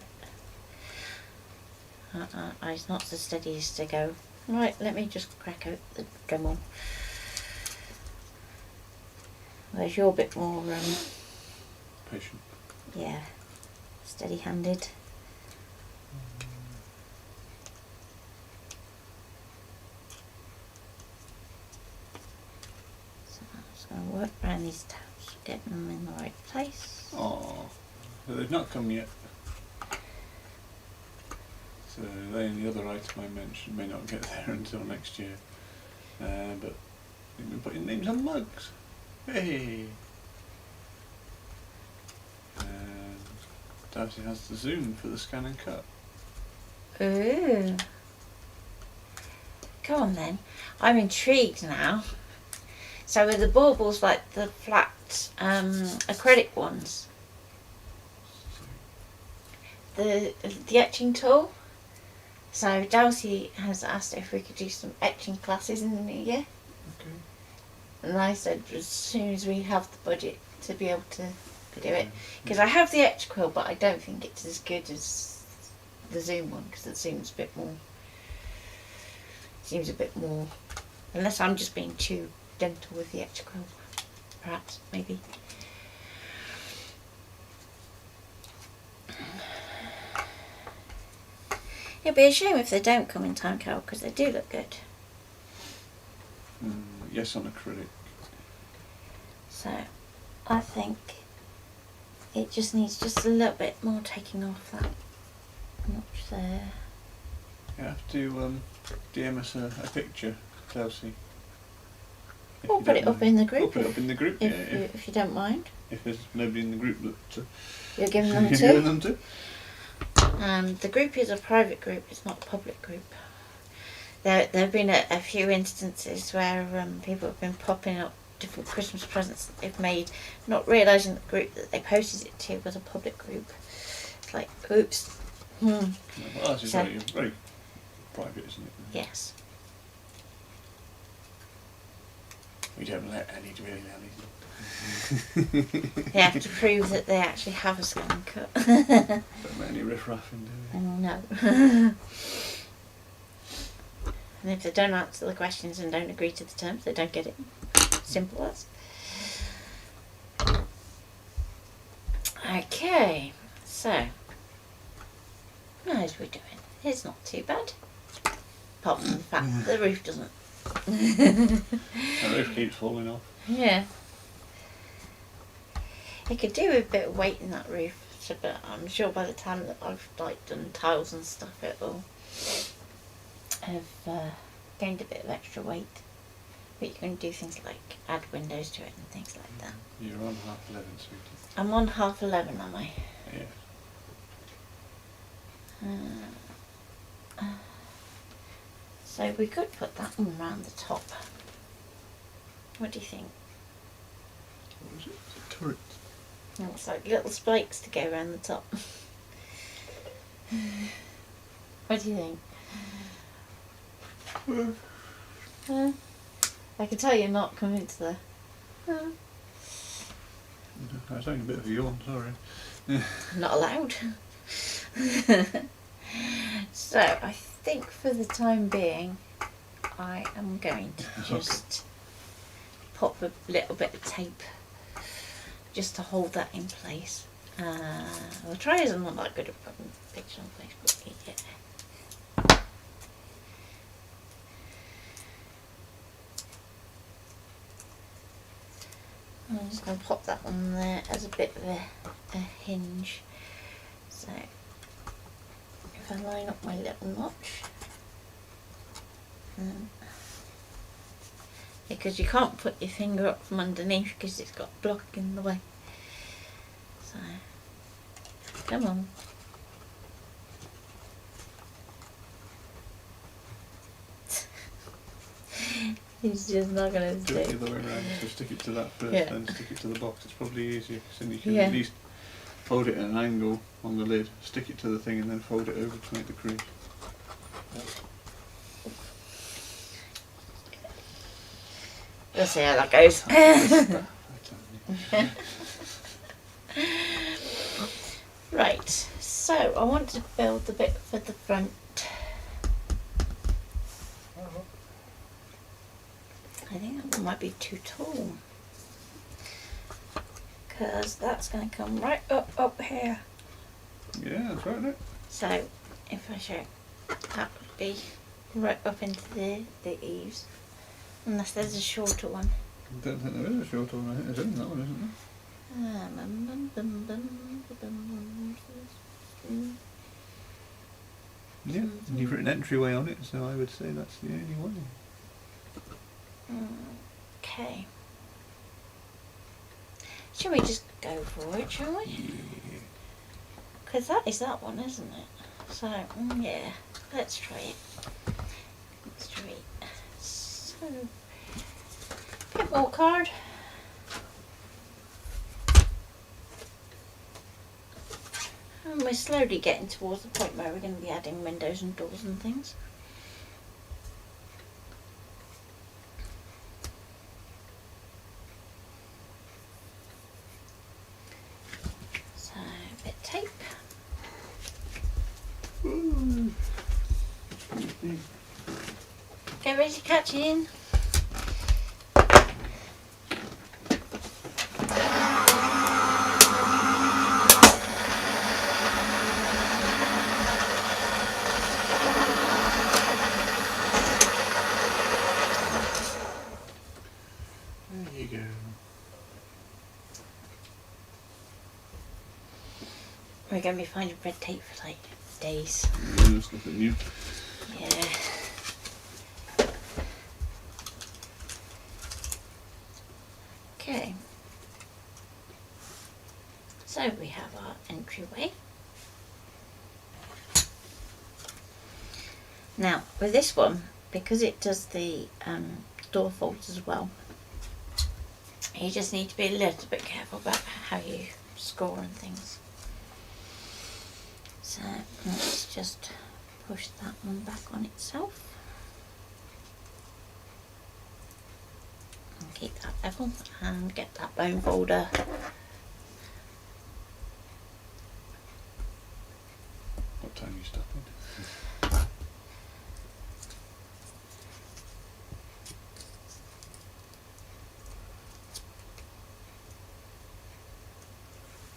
[SPEAKER 1] it. It's not so steady as to go, right, let me just crack out the Dremel. Whereas you're a bit more,
[SPEAKER 2] Patient.
[SPEAKER 1] yeah, steady-handed. I'll work around these tabs, get them in the right place.
[SPEAKER 2] Oh, but they've not come yet. So they and the other item I mentioned may not get there until next year. But we've been putting names on mugs. Hey! And Darcy has the zoom for the scan and cut.
[SPEAKER 1] Ooh. Go on then. I'm intrigued now. So with the baubles like the flat acrylic ones, the etching tool. So Darcy has asked if we could do some etching classes in the new year.
[SPEAKER 2] Okay.
[SPEAKER 1] And I said as soon as we have the budget to be able to do it. Because I have the etch quill, but I don't think it's as good as the Zoom one, because it seems a bit more, unless I'm just being too gentle with the etch quill, perhaps, maybe. It'd be a shame if they don't come in time, Carol, because they do look good.
[SPEAKER 2] Yes, on acrylic.
[SPEAKER 1] So, I think it just needs just a little bit more taking off that notch there.
[SPEAKER 2] You have to DM us a picture, Chelsea.
[SPEAKER 1] Or put it up in the group.
[SPEAKER 2] Or put it up in the group,
[SPEAKER 1] if you don't mind.
[SPEAKER 2] If there's nobody in the group that
[SPEAKER 1] you're giving them
[SPEAKER 2] you're
[SPEAKER 1] to.
[SPEAKER 2] giving them to.
[SPEAKER 1] The group is a private group, it's not a public group. There have been a few instances where people have been popping up different Christmas presents that they've made, not realising the group that they posted it to was a public group. It's like, oops.
[SPEAKER 2] Well, ours is very, very private, isn't it?
[SPEAKER 1] Yes.
[SPEAKER 2] We don't let any really anything.
[SPEAKER 1] They have to prove that they actually have a scan and cut.
[SPEAKER 2] Don't let any riff-raffing, do we?
[SPEAKER 1] No. And if they don't answer the questions and don't agree to the terms, they don't get it. Simple as. Okay, so how's we doing? It's not too bad. Apart from the fact that the roof doesn't.
[SPEAKER 2] The roof keeps falling off.
[SPEAKER 1] Yeah. It could do with a bit of weight in that roof, so, but I'm sure by the time that I've done tiles and stuff, it'll have gained a bit of extra weight. But you can do things like add windows to it and things like that.
[SPEAKER 2] You're on 11:30, sweetie.
[SPEAKER 1] I'm on 11:30, am I?
[SPEAKER 2] Yeah.
[SPEAKER 1] So we could put that one round the top. What do you think?
[SPEAKER 2] What is it? It's a turret.
[SPEAKER 1] It's like little spikes to go around the top. What do you think? I can tell you're not convinced there.
[SPEAKER 2] I was having a bit of a yawn, sorry.
[SPEAKER 1] I'm not allowed. So I think for the time being I am going to just pop a little bit of tape just to hold that in place. I'll try, as I'm not that good at putting pictures on Facebook yet. I'm just going to pop that on there as a bit of a hinge. So if I line up my little notch, because you can't put your finger up from underneath because it's got a block in the way. So come on. He's just not going to
[SPEAKER 2] Do it
[SPEAKER 1] stick.
[SPEAKER 2] the other way around, so stick it to that first, then stick it to the box. It's probably easier, because then you can
[SPEAKER 1] Yeah.
[SPEAKER 2] at least fold it at an angle on the lid, stick it to the thing and then fold it over to make the crease.
[SPEAKER 1] We'll see how that goes. Right, so I want to build the bit for the front. I think that one might be too tall, because that's going to come right up here.
[SPEAKER 2] Yeah, that's right, isn't it?
[SPEAKER 1] So if I show, that would be right up into the eaves, unless there's a shorter one.
[SPEAKER 2] I don't think there is a short one. I think there's only that one, isn't there? Yeah, and you've written entryway on it, so I would say that's the only one.
[SPEAKER 1] Okay. Shall we just go for it, shall we?
[SPEAKER 2] Yeah.
[SPEAKER 1] Because that is that one, isn't it? So, yeah, let's try it. Let's try it. So, bit more card. And we're slowly getting towards the point where we're going to be adding windows and doors and things. So, a bit of tape. Get ready to catch in.
[SPEAKER 2] There you go.
[SPEAKER 1] We're going to be finding red tape for like days.
[SPEAKER 2] Yeah, there's nothing new.
[SPEAKER 1] Yeah. Okay. So we have our entryway. Now with this one, because it does the door folds as well, you just need to be a little bit careful about how you score and things. So let's just push that one back on itself and keep that level and get that bone folder.
[SPEAKER 2] What time are you stopping?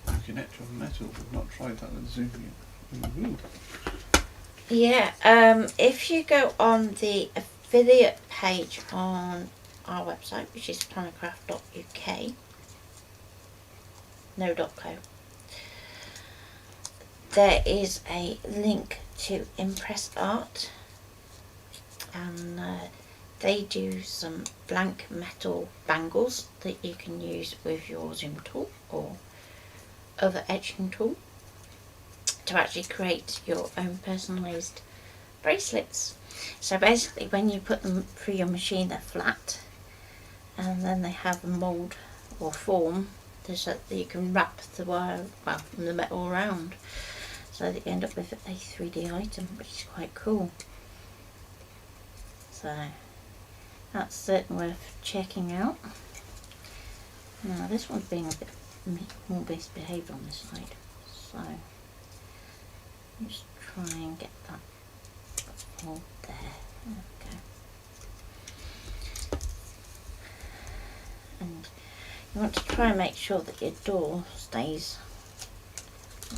[SPEAKER 2] You can etch on metal, we've not tried that with Zoom yet. Ooh.
[SPEAKER 1] Yeah, if you go on the affiliate page on our website, which is plannercraft.uk, no .co, there is a link to Impress Art, and they do some blank metal bangles that you can use with your Zoom tool or other etching tool to actually create your own personalised bracelets. So basically when you put them through your machine, they're flat, and then they have a mould or form so that you can wrap the wire, well, the metal around, so that you end up with a 3D item, which is quite cool. So that's certainly worth checking out. Now this one's being a bit more misbehaved on this side, so just try and get that all there. There we go. And you want to try and make sure that your door stays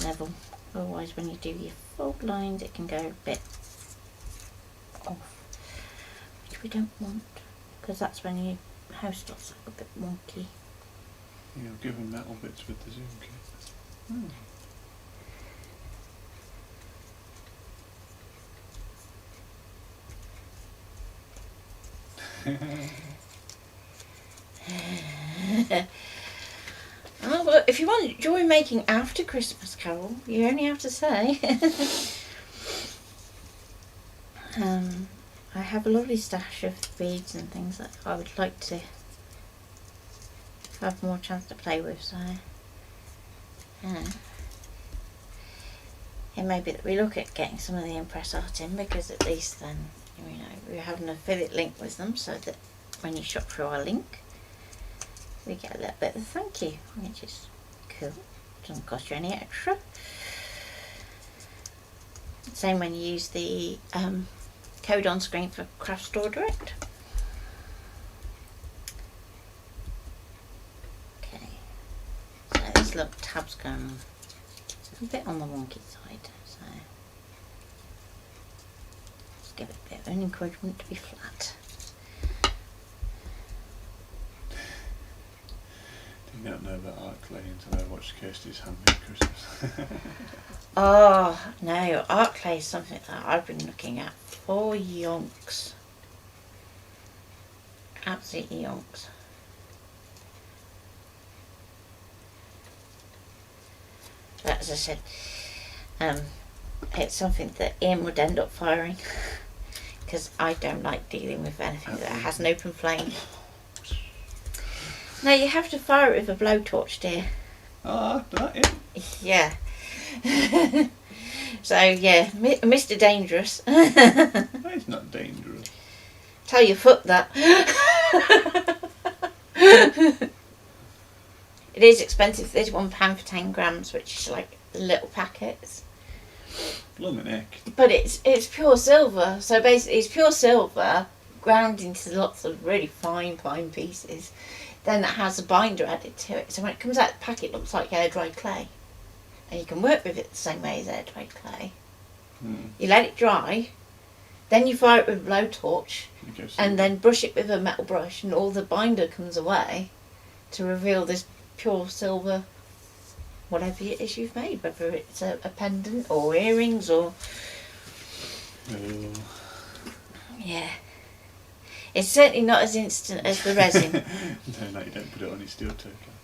[SPEAKER 1] level, otherwise when you do your fold lines it can go a bit off, which we don't want, because that's when your house starts like a bit wonky.
[SPEAKER 2] Yeah, I'll give them metal bits with the Zoom kit.
[SPEAKER 1] Oh, well, if you want joy making after Christmas, Carol, you only have to say. I have a lovely stash of beads and things that I would like to have more chance to play with, so it may be that we look at getting some of the Impress Art in, because at least then, you know, we have an affiliate link with them, so that when you shop through our link we get a little bit of a thank you, which is cool. Doesn't cost you any extra. Same when you use the code on screen for Craft Store Direct. Okay, so this little tab's going a bit on the wonky side, so let's give it a bit of an encouragement to be flat.
[SPEAKER 2] You don't know about art clay until I watched Kirsty's Handmade Christmas.
[SPEAKER 1] Oh, no, art clay is something that I've been looking at for yonks. Absolutely yonks. But as I said, it's something that Ian would end up firing because I don't like dealing with anything that has an open flame. No, you have to fire it with a blowtorch, dear.
[SPEAKER 2] Ah, that it?
[SPEAKER 1] Yeah. So yeah, Mr. Dangerous.
[SPEAKER 2] It's not dangerous.
[SPEAKER 1] Tell your foot that. It is expensive. There's £1 for 10 grams, which is like little packets.
[SPEAKER 2] Bloomin' heck.
[SPEAKER 1] But it's pure silver. So basically, it's pure silver ground into lots of really fine pieces. Then it has a binder added to it. So when it comes out the packet, it looks like air dried clay. And you can work with it the same way as air dried clay. You let it dry, then you fire it with a blowtorch, and then brush it with a metal brush, and all the binder comes away to reveal this pure silver, whatever it is you've made, whether it's a pendant or earrings or... Yeah. It's certainly not as instant as the resin.
[SPEAKER 2] No, you don't put it on your steel toe cap.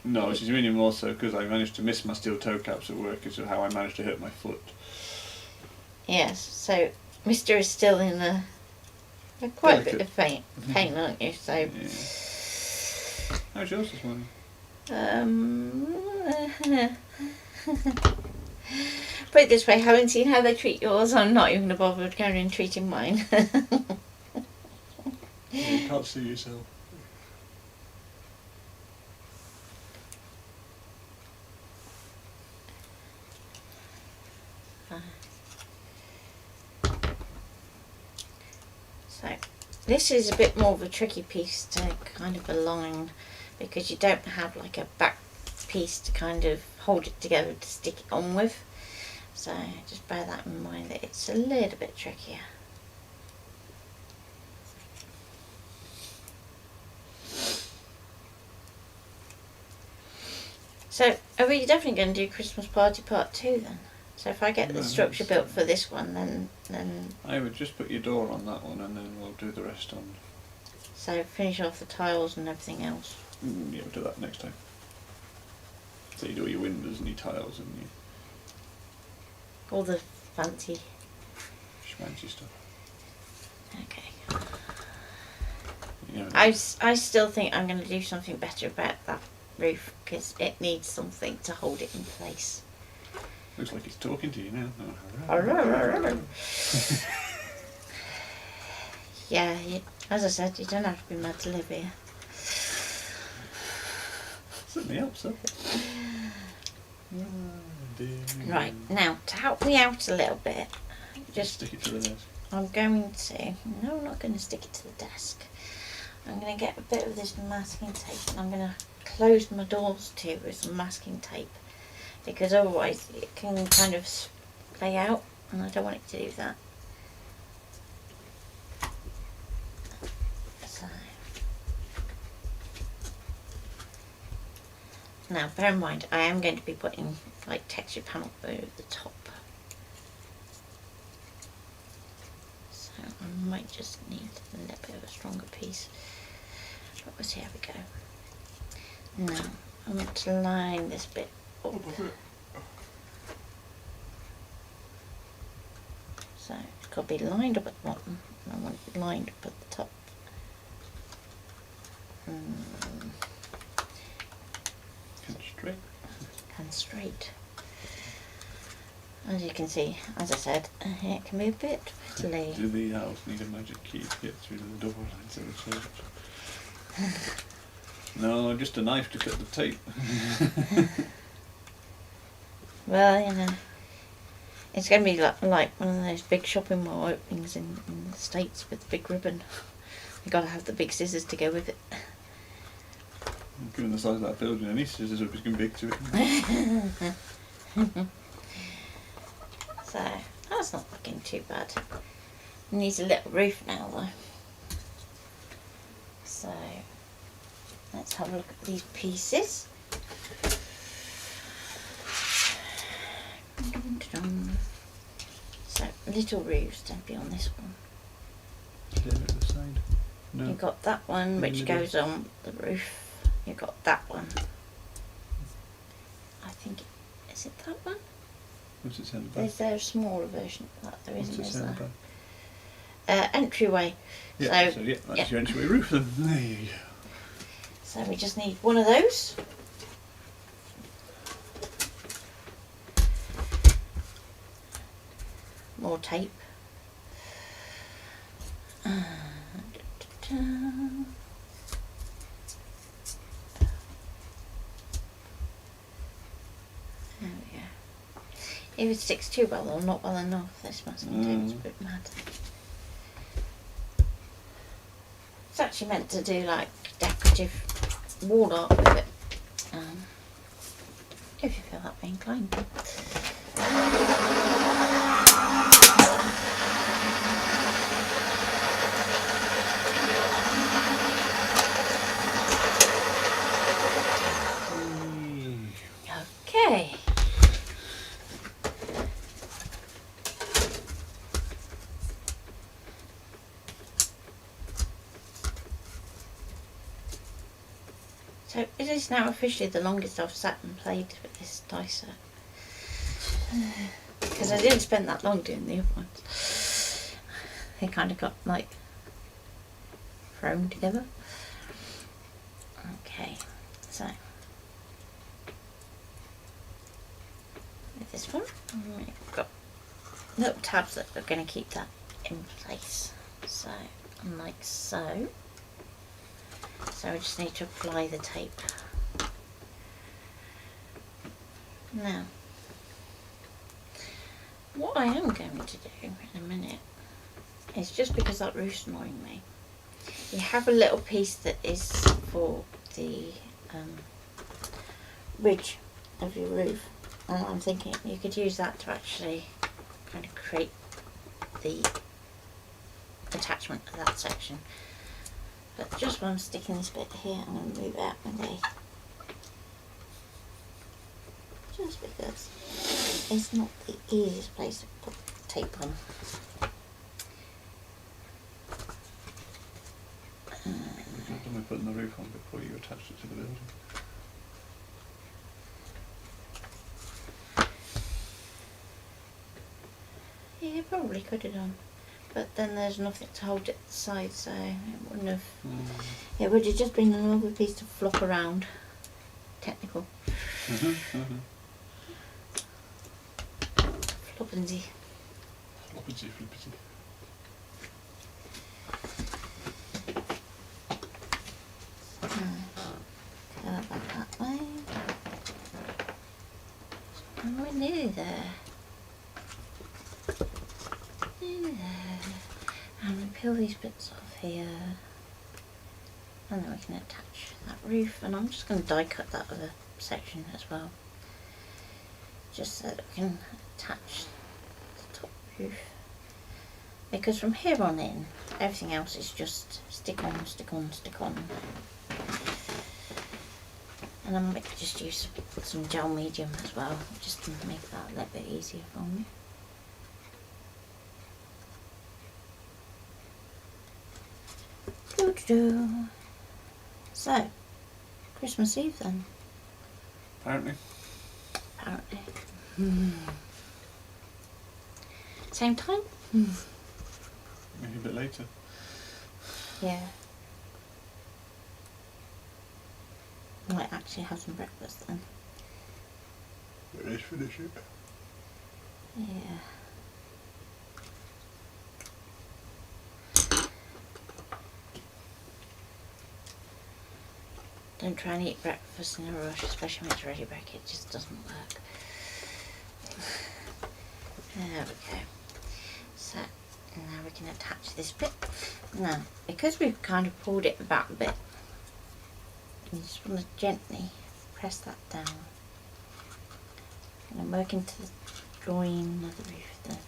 [SPEAKER 2] No, she's meaning more so because I managed to miss my steel toe caps at work is how I managed to hurt my foot.
[SPEAKER 1] Yes, so Mr. is still in quite a bit of pain, aren't you? So.
[SPEAKER 2] Yeah. How's yours this morning?
[SPEAKER 1] Put it this way, having seen how they treat yours, I'm not even bothered going and treating mine.
[SPEAKER 2] You can't see yourself.
[SPEAKER 1] So this is a bit more of a tricky piece to kind of align because you don't have like a back piece to kind of hold it together to stick it on with. So just bear that in mind that it's a little bit trickier. So are we definitely going to do Christmas Party Part 2 then? So if I get the structure built for this one, then
[SPEAKER 2] I would just put your door on that one and then we'll do the rest on.
[SPEAKER 1] So finish off the tiles and everything else.
[SPEAKER 2] Yeah, we'll do that next time. So you do all your windows and your tiles and your...
[SPEAKER 1] All the fancy...
[SPEAKER 2] schmancy stuff.
[SPEAKER 1] Okay.
[SPEAKER 2] You know,
[SPEAKER 1] I still think I'm going to do something better about that roof because it needs something to hold it in place.
[SPEAKER 2] looks like he's talking to you now.
[SPEAKER 1] Yeah, as I said, you don't have to be mad to live here.
[SPEAKER 2] Certainly helps, though.
[SPEAKER 1] Right, now, to help me out a little bit, just
[SPEAKER 2] stick it to the desk.
[SPEAKER 1] I'm going to... No, I'm not going to stick it to the desk. I'm going to get a bit of this masking tape and I'm going to close my doors too with some masking tape because otherwise it can kind of splay out and I don't want it to do that. So. Now, bear in mind, I am going to be putting like texture panel over the top. So I might just need a little bit of a stronger piece. But we'll see how we go. Now, I want to line this bit up. So it's got to be lined up at the bottom and I want it lined up at the top. And straight. As you can see, as I said, it can be a bit fiddly.
[SPEAKER 2] Do the house need a magic key to get through the door instead of church? No, just a knife to cut the tape.
[SPEAKER 1] Well, you know, it's going to be like one of those big shopping mall openings in the States with the big ribbon. You've got to have the big scissors to go with it.
[SPEAKER 2] Given the size of that building, any scissors would be big to it.
[SPEAKER 1] So, that's not looking too bad. It needs a little roof now though. So let's have a look at these pieces. So little roofs, don't be on this one.
[SPEAKER 2] Is it at the side? No.
[SPEAKER 1] You've got that one which goes on the roof. You've got that one. I think, is it that one?
[SPEAKER 2] What's it say on the back?
[SPEAKER 1] Is there a smaller version of that? There isn't,
[SPEAKER 2] What's it
[SPEAKER 1] is
[SPEAKER 2] say on the
[SPEAKER 1] there?
[SPEAKER 2] back?
[SPEAKER 1] Entryway.
[SPEAKER 2] Yeah,
[SPEAKER 1] So,
[SPEAKER 2] yeah, that's
[SPEAKER 1] yeah.
[SPEAKER 2] your entryway roof then. There you go.
[SPEAKER 1] So we just need one of those. More tape. There we go. If it sticks too well or not well enough, this masking tape is a bit mad. It's actually meant to do like decorative wall art with it. If you feel that way inclined. Okay. So it is now officially the longest I've sat and played with this dice set. Because I didn't spend that long doing the other ones. They kind of got like thrown together. Okay, so with this one, we've got little tabs that are going to keep that in place. So, like so. So we just need to apply the tape. Now, what I am going to do in a minute is, just because that roof's annoying me, you have a little piece that is for the ridge of your roof, and I'm thinking you could use that to actually kind of create the attachment of that section. But just when I'm sticking this bit here, I'm going to move out my way. Just because it's not the easiest place to put tape on.
[SPEAKER 2] I've done by putting the roof on before you attached it to the building.
[SPEAKER 1] Yeah, you probably could have done. But then there's nothing to hold it at the side, so it wouldn't have. It would have just been another piece to flop around. Technical. Floppinsy.
[SPEAKER 2] Flippity, flippity.
[SPEAKER 1] Go back that way. And we're nearly there. Nearly there. And we peel these bits off here. And then we can attach that roof. And I'm just going to die cut that other section as well. Just so that we can attach the top roof. Because from here on in, everything else is just stick on, stick on, stick on. And I might just use some gel medium as well, just to make that a little bit easier for me. Doo-doo-doo. So, Christmas Eve then.
[SPEAKER 2] Apparently.
[SPEAKER 1] Apparently. Same time?
[SPEAKER 2] Maybe a bit later.
[SPEAKER 1] Yeah. Might actually have some breakfast then.
[SPEAKER 2] Let's finish it.
[SPEAKER 1] Yeah. Don't try and eat breakfast in a rush, especially when it's ready back. It just doesn't work. There we go. So, now we can attach this bit. Now, because we've kind of pulled it back a bit, you just want to gently press that down. And I'm working to the join of the roof there.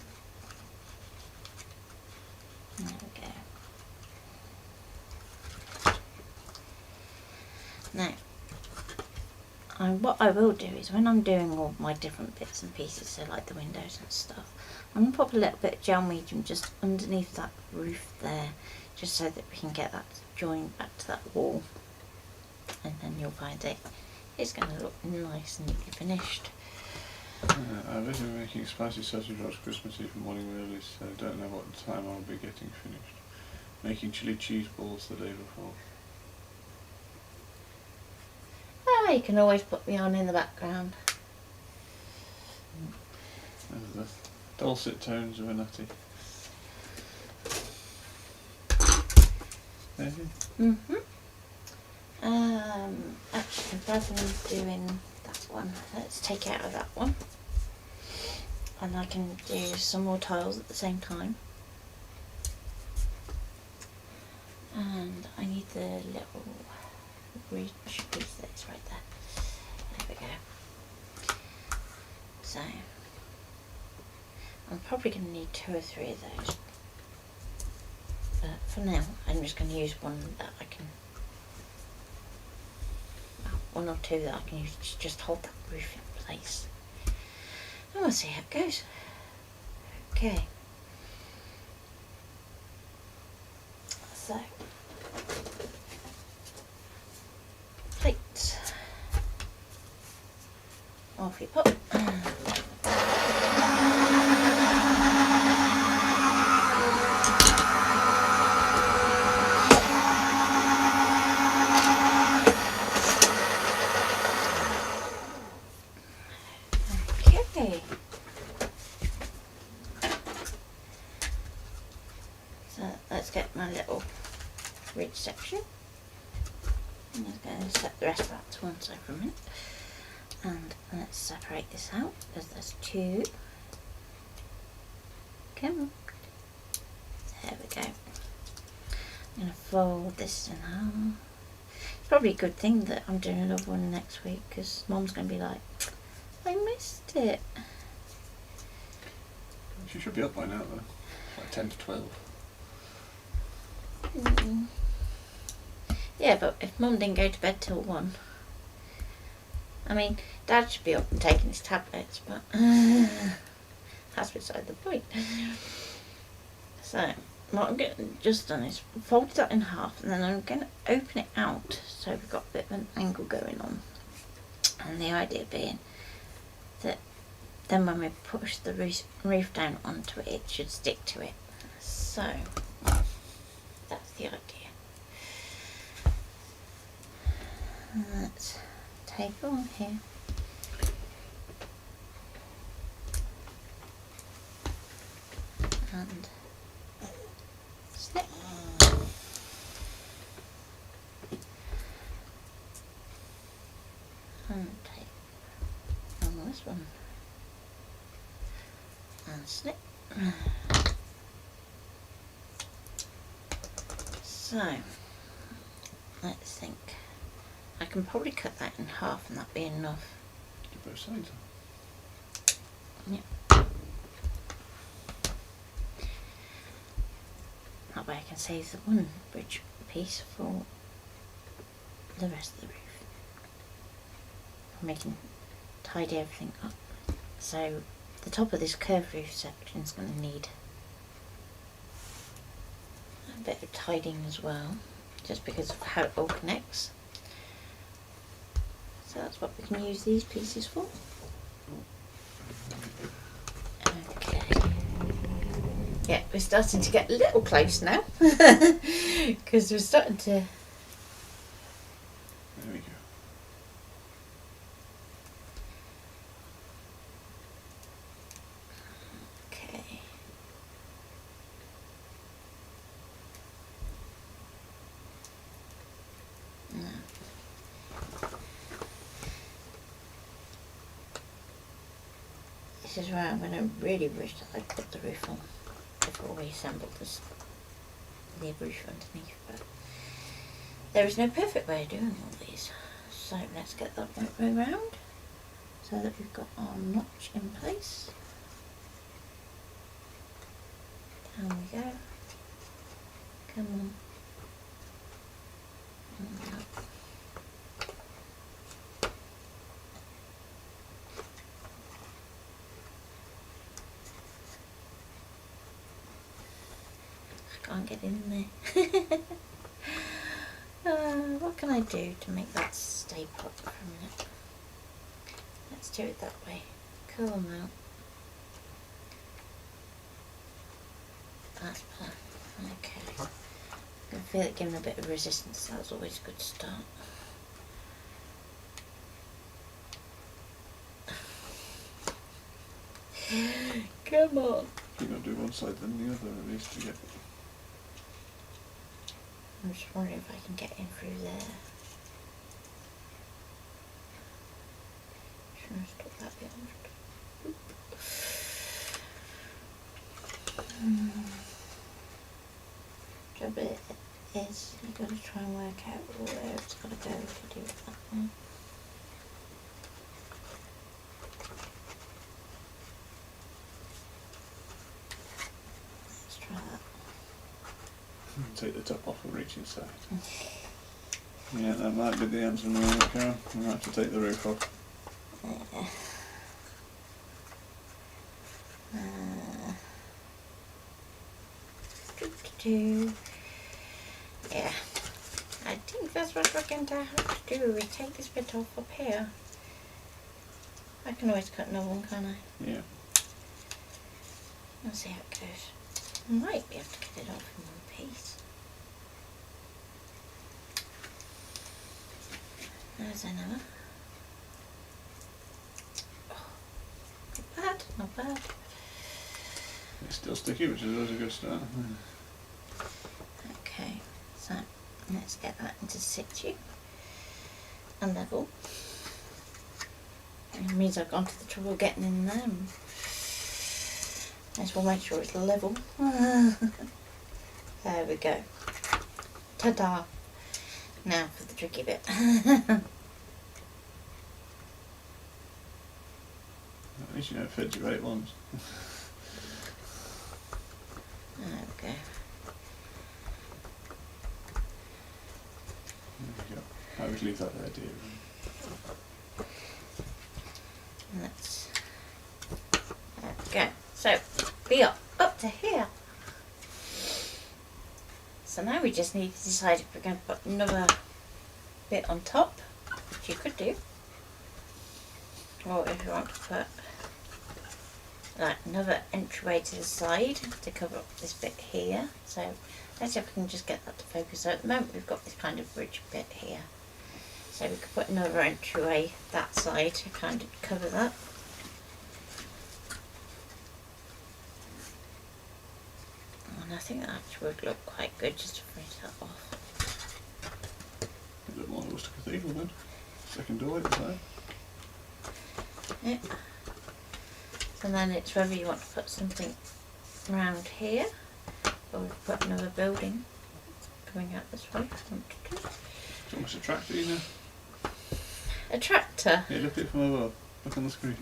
[SPEAKER 1] There we go. Now, what I will do is when I'm doing all my different bits and pieces, so like the windows and stuff, I'm going to pop a little bit of gel medium just underneath that roof there, just so that we can get that joined back to that wall, and then you'll find it's going to look nice and neatly finished.
[SPEAKER 2] I wish we were making spicy sausage rolls Christmas Eve morning early, so I don't know what time I'll be getting finished. Making chili cheese balls the day before.
[SPEAKER 1] You can always put me on in the background.
[SPEAKER 2] There's the dulcet tones of a Natty.
[SPEAKER 1] Actually, rather than doing that one, let's take out of that one, and I can do some more tiles at the same time. And I need the little ridge piece that's right there. There we go. So I'm probably going to need 2 or 3 of those, but for now I'm just going to use one that I can, well, 1 or 2 that I can use to just hold that roof in place, and we'll see how it goes. Okay, so plate, off you pop. Okay, so let's get my little ridge section. I'm just going to set the rest of that to one side for a minute, and let's separate this out because there's 2. Come on. There we go. I'm going to fold this in half. It's probably a good thing that I'm doing another one next week, because Mum's going to be like, I missed it.
[SPEAKER 2] She should be up by now though, like 10 to 12.
[SPEAKER 1] Yeah, but if Mum didn't go to bed till 1, I mean, Dad should be up and taking his tablets, but that's beside the point. So what I'm just done is folded that in half, and then I'm going to open it out so we've got a bit of an angle going on, and the idea being that then when we push the roof down onto it, it should stick to it. So that's the idea. Let's take on here. And snip. And take on this one. And snip. So let's think. I can probably cut that in half and that'd be enough.
[SPEAKER 2] Do both sides.
[SPEAKER 1] Yep. That way I can save the one bridge piece for the rest of the roof. And we can tidy everything up. So the top of this curved roof section is going to need a bit of tidying as well, just because of how it all connects. So that's what we can use these pieces for. Okay. Yeah, we're starting to get a little close now, because we're starting to.
[SPEAKER 2] There we go.
[SPEAKER 1] Okay. Now. This is where I'm going to really wish that I'd put the roof on before we assembled the roof underneath, but there is no perfect way of doing all these. So let's get that right way round so that we've got our notch in place. Down we go. Come on. I can't get in there. What can I do to make that stay put for a minute? Let's do it that way. Curl them out. That's perfect. Okay. I feel it giving a bit of resistance. That's always a good start. Come on.
[SPEAKER 2] You've got to do one side then the other at least to get.
[SPEAKER 1] I'm just wondering if I can get in through there. Should I stop that behind? The bit is you've got to try and work out where it's got to go if you do it that way. Let's try that.
[SPEAKER 2] Take the top off and reach inside. Yeah, that might be the answer. No, Karen. We might have to take the roof off.
[SPEAKER 1] Yeah, I think that's what we're going to have to do. We take this bit off up here. I can always cut another one, can't I?
[SPEAKER 2] Yeah.
[SPEAKER 1] We'll see how it goes. I might be able to cut it off in one piece. There's another. Oh, not bad, not bad.
[SPEAKER 2] It's still sticky, which is always a good start.
[SPEAKER 1] Okay, so let's get that into situ and level. It means I've gone to the trouble of getting in there. Let's we'll make sure it's level. There we go. Ta-da! Now for the tricky bit.
[SPEAKER 2] At least you know it fits you right once.
[SPEAKER 1] There we go.
[SPEAKER 2] There you go. I would leave that there, dear.
[SPEAKER 1] Let's. There we go. So, be up to here. So now we just need to decide if we're going to put another bit on top, which you could do, or if you want to put like another entryway to the side to cover up this bit here. So let's see if we can just get that to focus. So at the moment we've got this kind of bridge bit here. So we could put another entryway that side to kind of cover that. And I think that actually would look quite good just to finish that off.
[SPEAKER 2] A bit more Worcester Cathedral then. Second door at the side.
[SPEAKER 1] Yeah. And then it's whether you want to put something around here or put another building coming out this way.
[SPEAKER 2] It's almost a tractor, you know.
[SPEAKER 1] A tractor?
[SPEAKER 2] Yeah, look at it from above. Look on the screen.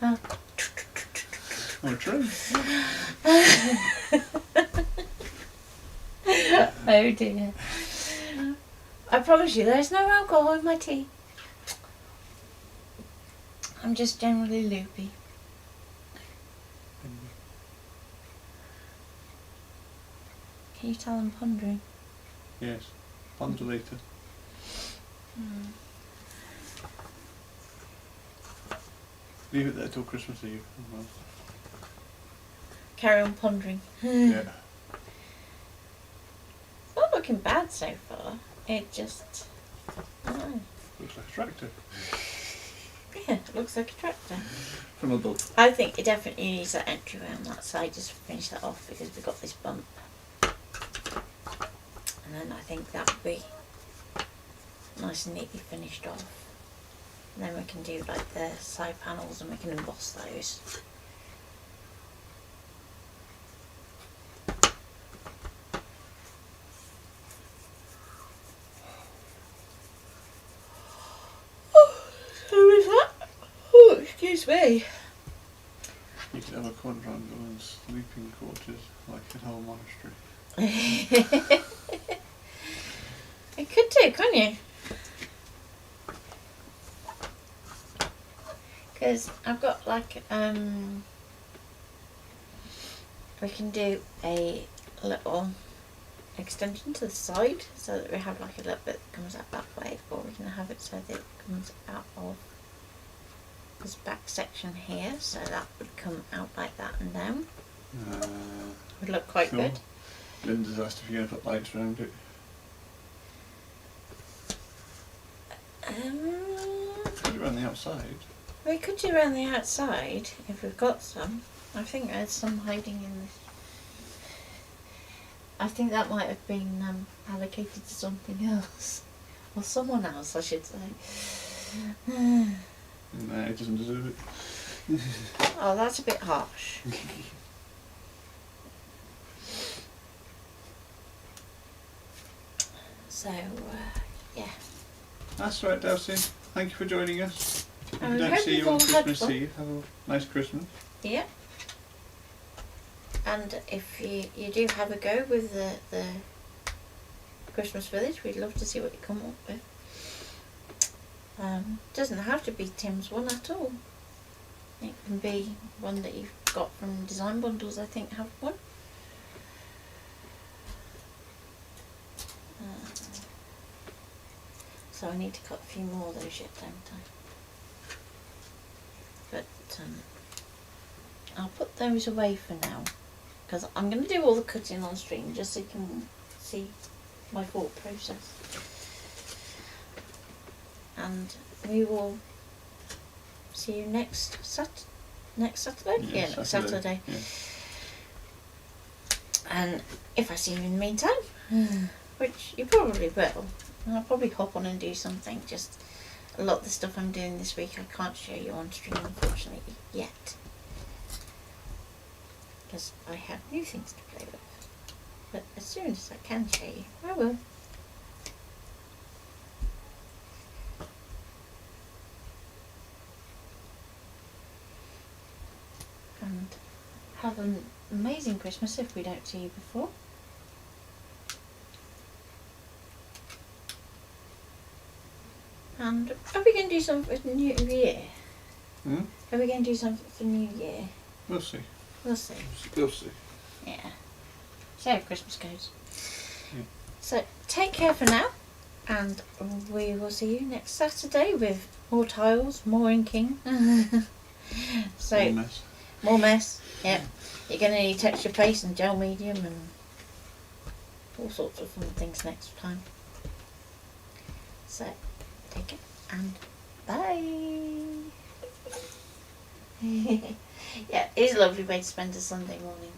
[SPEAKER 1] Oh.
[SPEAKER 2] Or a train.
[SPEAKER 1] Oh dear. I promise you there's no alcohol in my tea. I'm just generally loopy. Can you tell I'm pondering?
[SPEAKER 2] Yes. Pondulator. Leave it there till Christmas Eve. Well.
[SPEAKER 1] Carry on pondering.
[SPEAKER 2] Yeah.
[SPEAKER 1] It's not looking bad so far. It just... Oh.
[SPEAKER 2] Looks like a tractor.
[SPEAKER 1] Yeah, it looks like a tractor.
[SPEAKER 2] From above.
[SPEAKER 1] I think it definitely needs that entryway on that side just to finish that off because we've got this bump. And then I think that would be nice and neatly finished off. And then we can do like the side panels and we can emboss those. Who is that? Oh, excuse me.
[SPEAKER 2] You could have a quadrangle and sleeping quarters like an old monastery.
[SPEAKER 1] You could do, couldn't you? Because I've got like, we can do a little extension to the side so that we have like a little bit that comes out that way, or we can have it so that it comes out of this back section here, so that would come out like that and down. Would look quite
[SPEAKER 2] cool.
[SPEAKER 1] good.
[SPEAKER 2] Linda's asked if you're going to put lights around it. Put it around the outside.
[SPEAKER 1] We could do around the outside if we've got some. I think there's some hiding in this. I think that might have been allocated to something else. Or someone else, I should say.
[SPEAKER 2] No, it doesn't deserve it.
[SPEAKER 1] Oh, that's a bit harsh. So, yeah.
[SPEAKER 2] That's right, Delcy. Thank you for joining us. If
[SPEAKER 1] And
[SPEAKER 2] we
[SPEAKER 1] we
[SPEAKER 2] don't
[SPEAKER 1] hope
[SPEAKER 2] see
[SPEAKER 1] you've
[SPEAKER 2] you on
[SPEAKER 1] all had
[SPEAKER 2] Christmas
[SPEAKER 1] fun.
[SPEAKER 2] Eve, have a nice Christmas.
[SPEAKER 1] Yeah. And if you do have a go with the Christmas village, we'd love to see what you come up with. Doesn't have to be Tim's one at all. It can be one that you've got from Design Bundles, I think, have one. So I need to cut a few more of those yet, don't I? But I'll put those away for now, because I'm going to do all the cutting on stream just so you can see my thought process. And we will see you next Saturday. Next Saturday.
[SPEAKER 2] Yeah.
[SPEAKER 1] And if I see you in the meantime, which you probably will, I'll probably hop on and do something. Just a lot of the stuff I'm doing this week I can't show you on stream, unfortunately, yet. Because I have new things to play with. But as soon as I can show you, I will. And have an amazing Christmas if we don't see you before. And are we going to do something for New Year?
[SPEAKER 2] Hmm?
[SPEAKER 1] Are we going to do something for New Year?
[SPEAKER 2] We'll see.
[SPEAKER 1] We'll see.
[SPEAKER 2] We'll see.
[SPEAKER 1] Yeah. See how Christmas goes.
[SPEAKER 2] Yeah.
[SPEAKER 1] So take care for now, and we will see you next Saturday with more tiles, more inking. So
[SPEAKER 2] More mess.
[SPEAKER 1] more mess. Yep. You're going to need texture paste and gel medium and all sorts of fun things next time. So take it and bye. Yeah, it is a lovely way to spend a Sunday morning.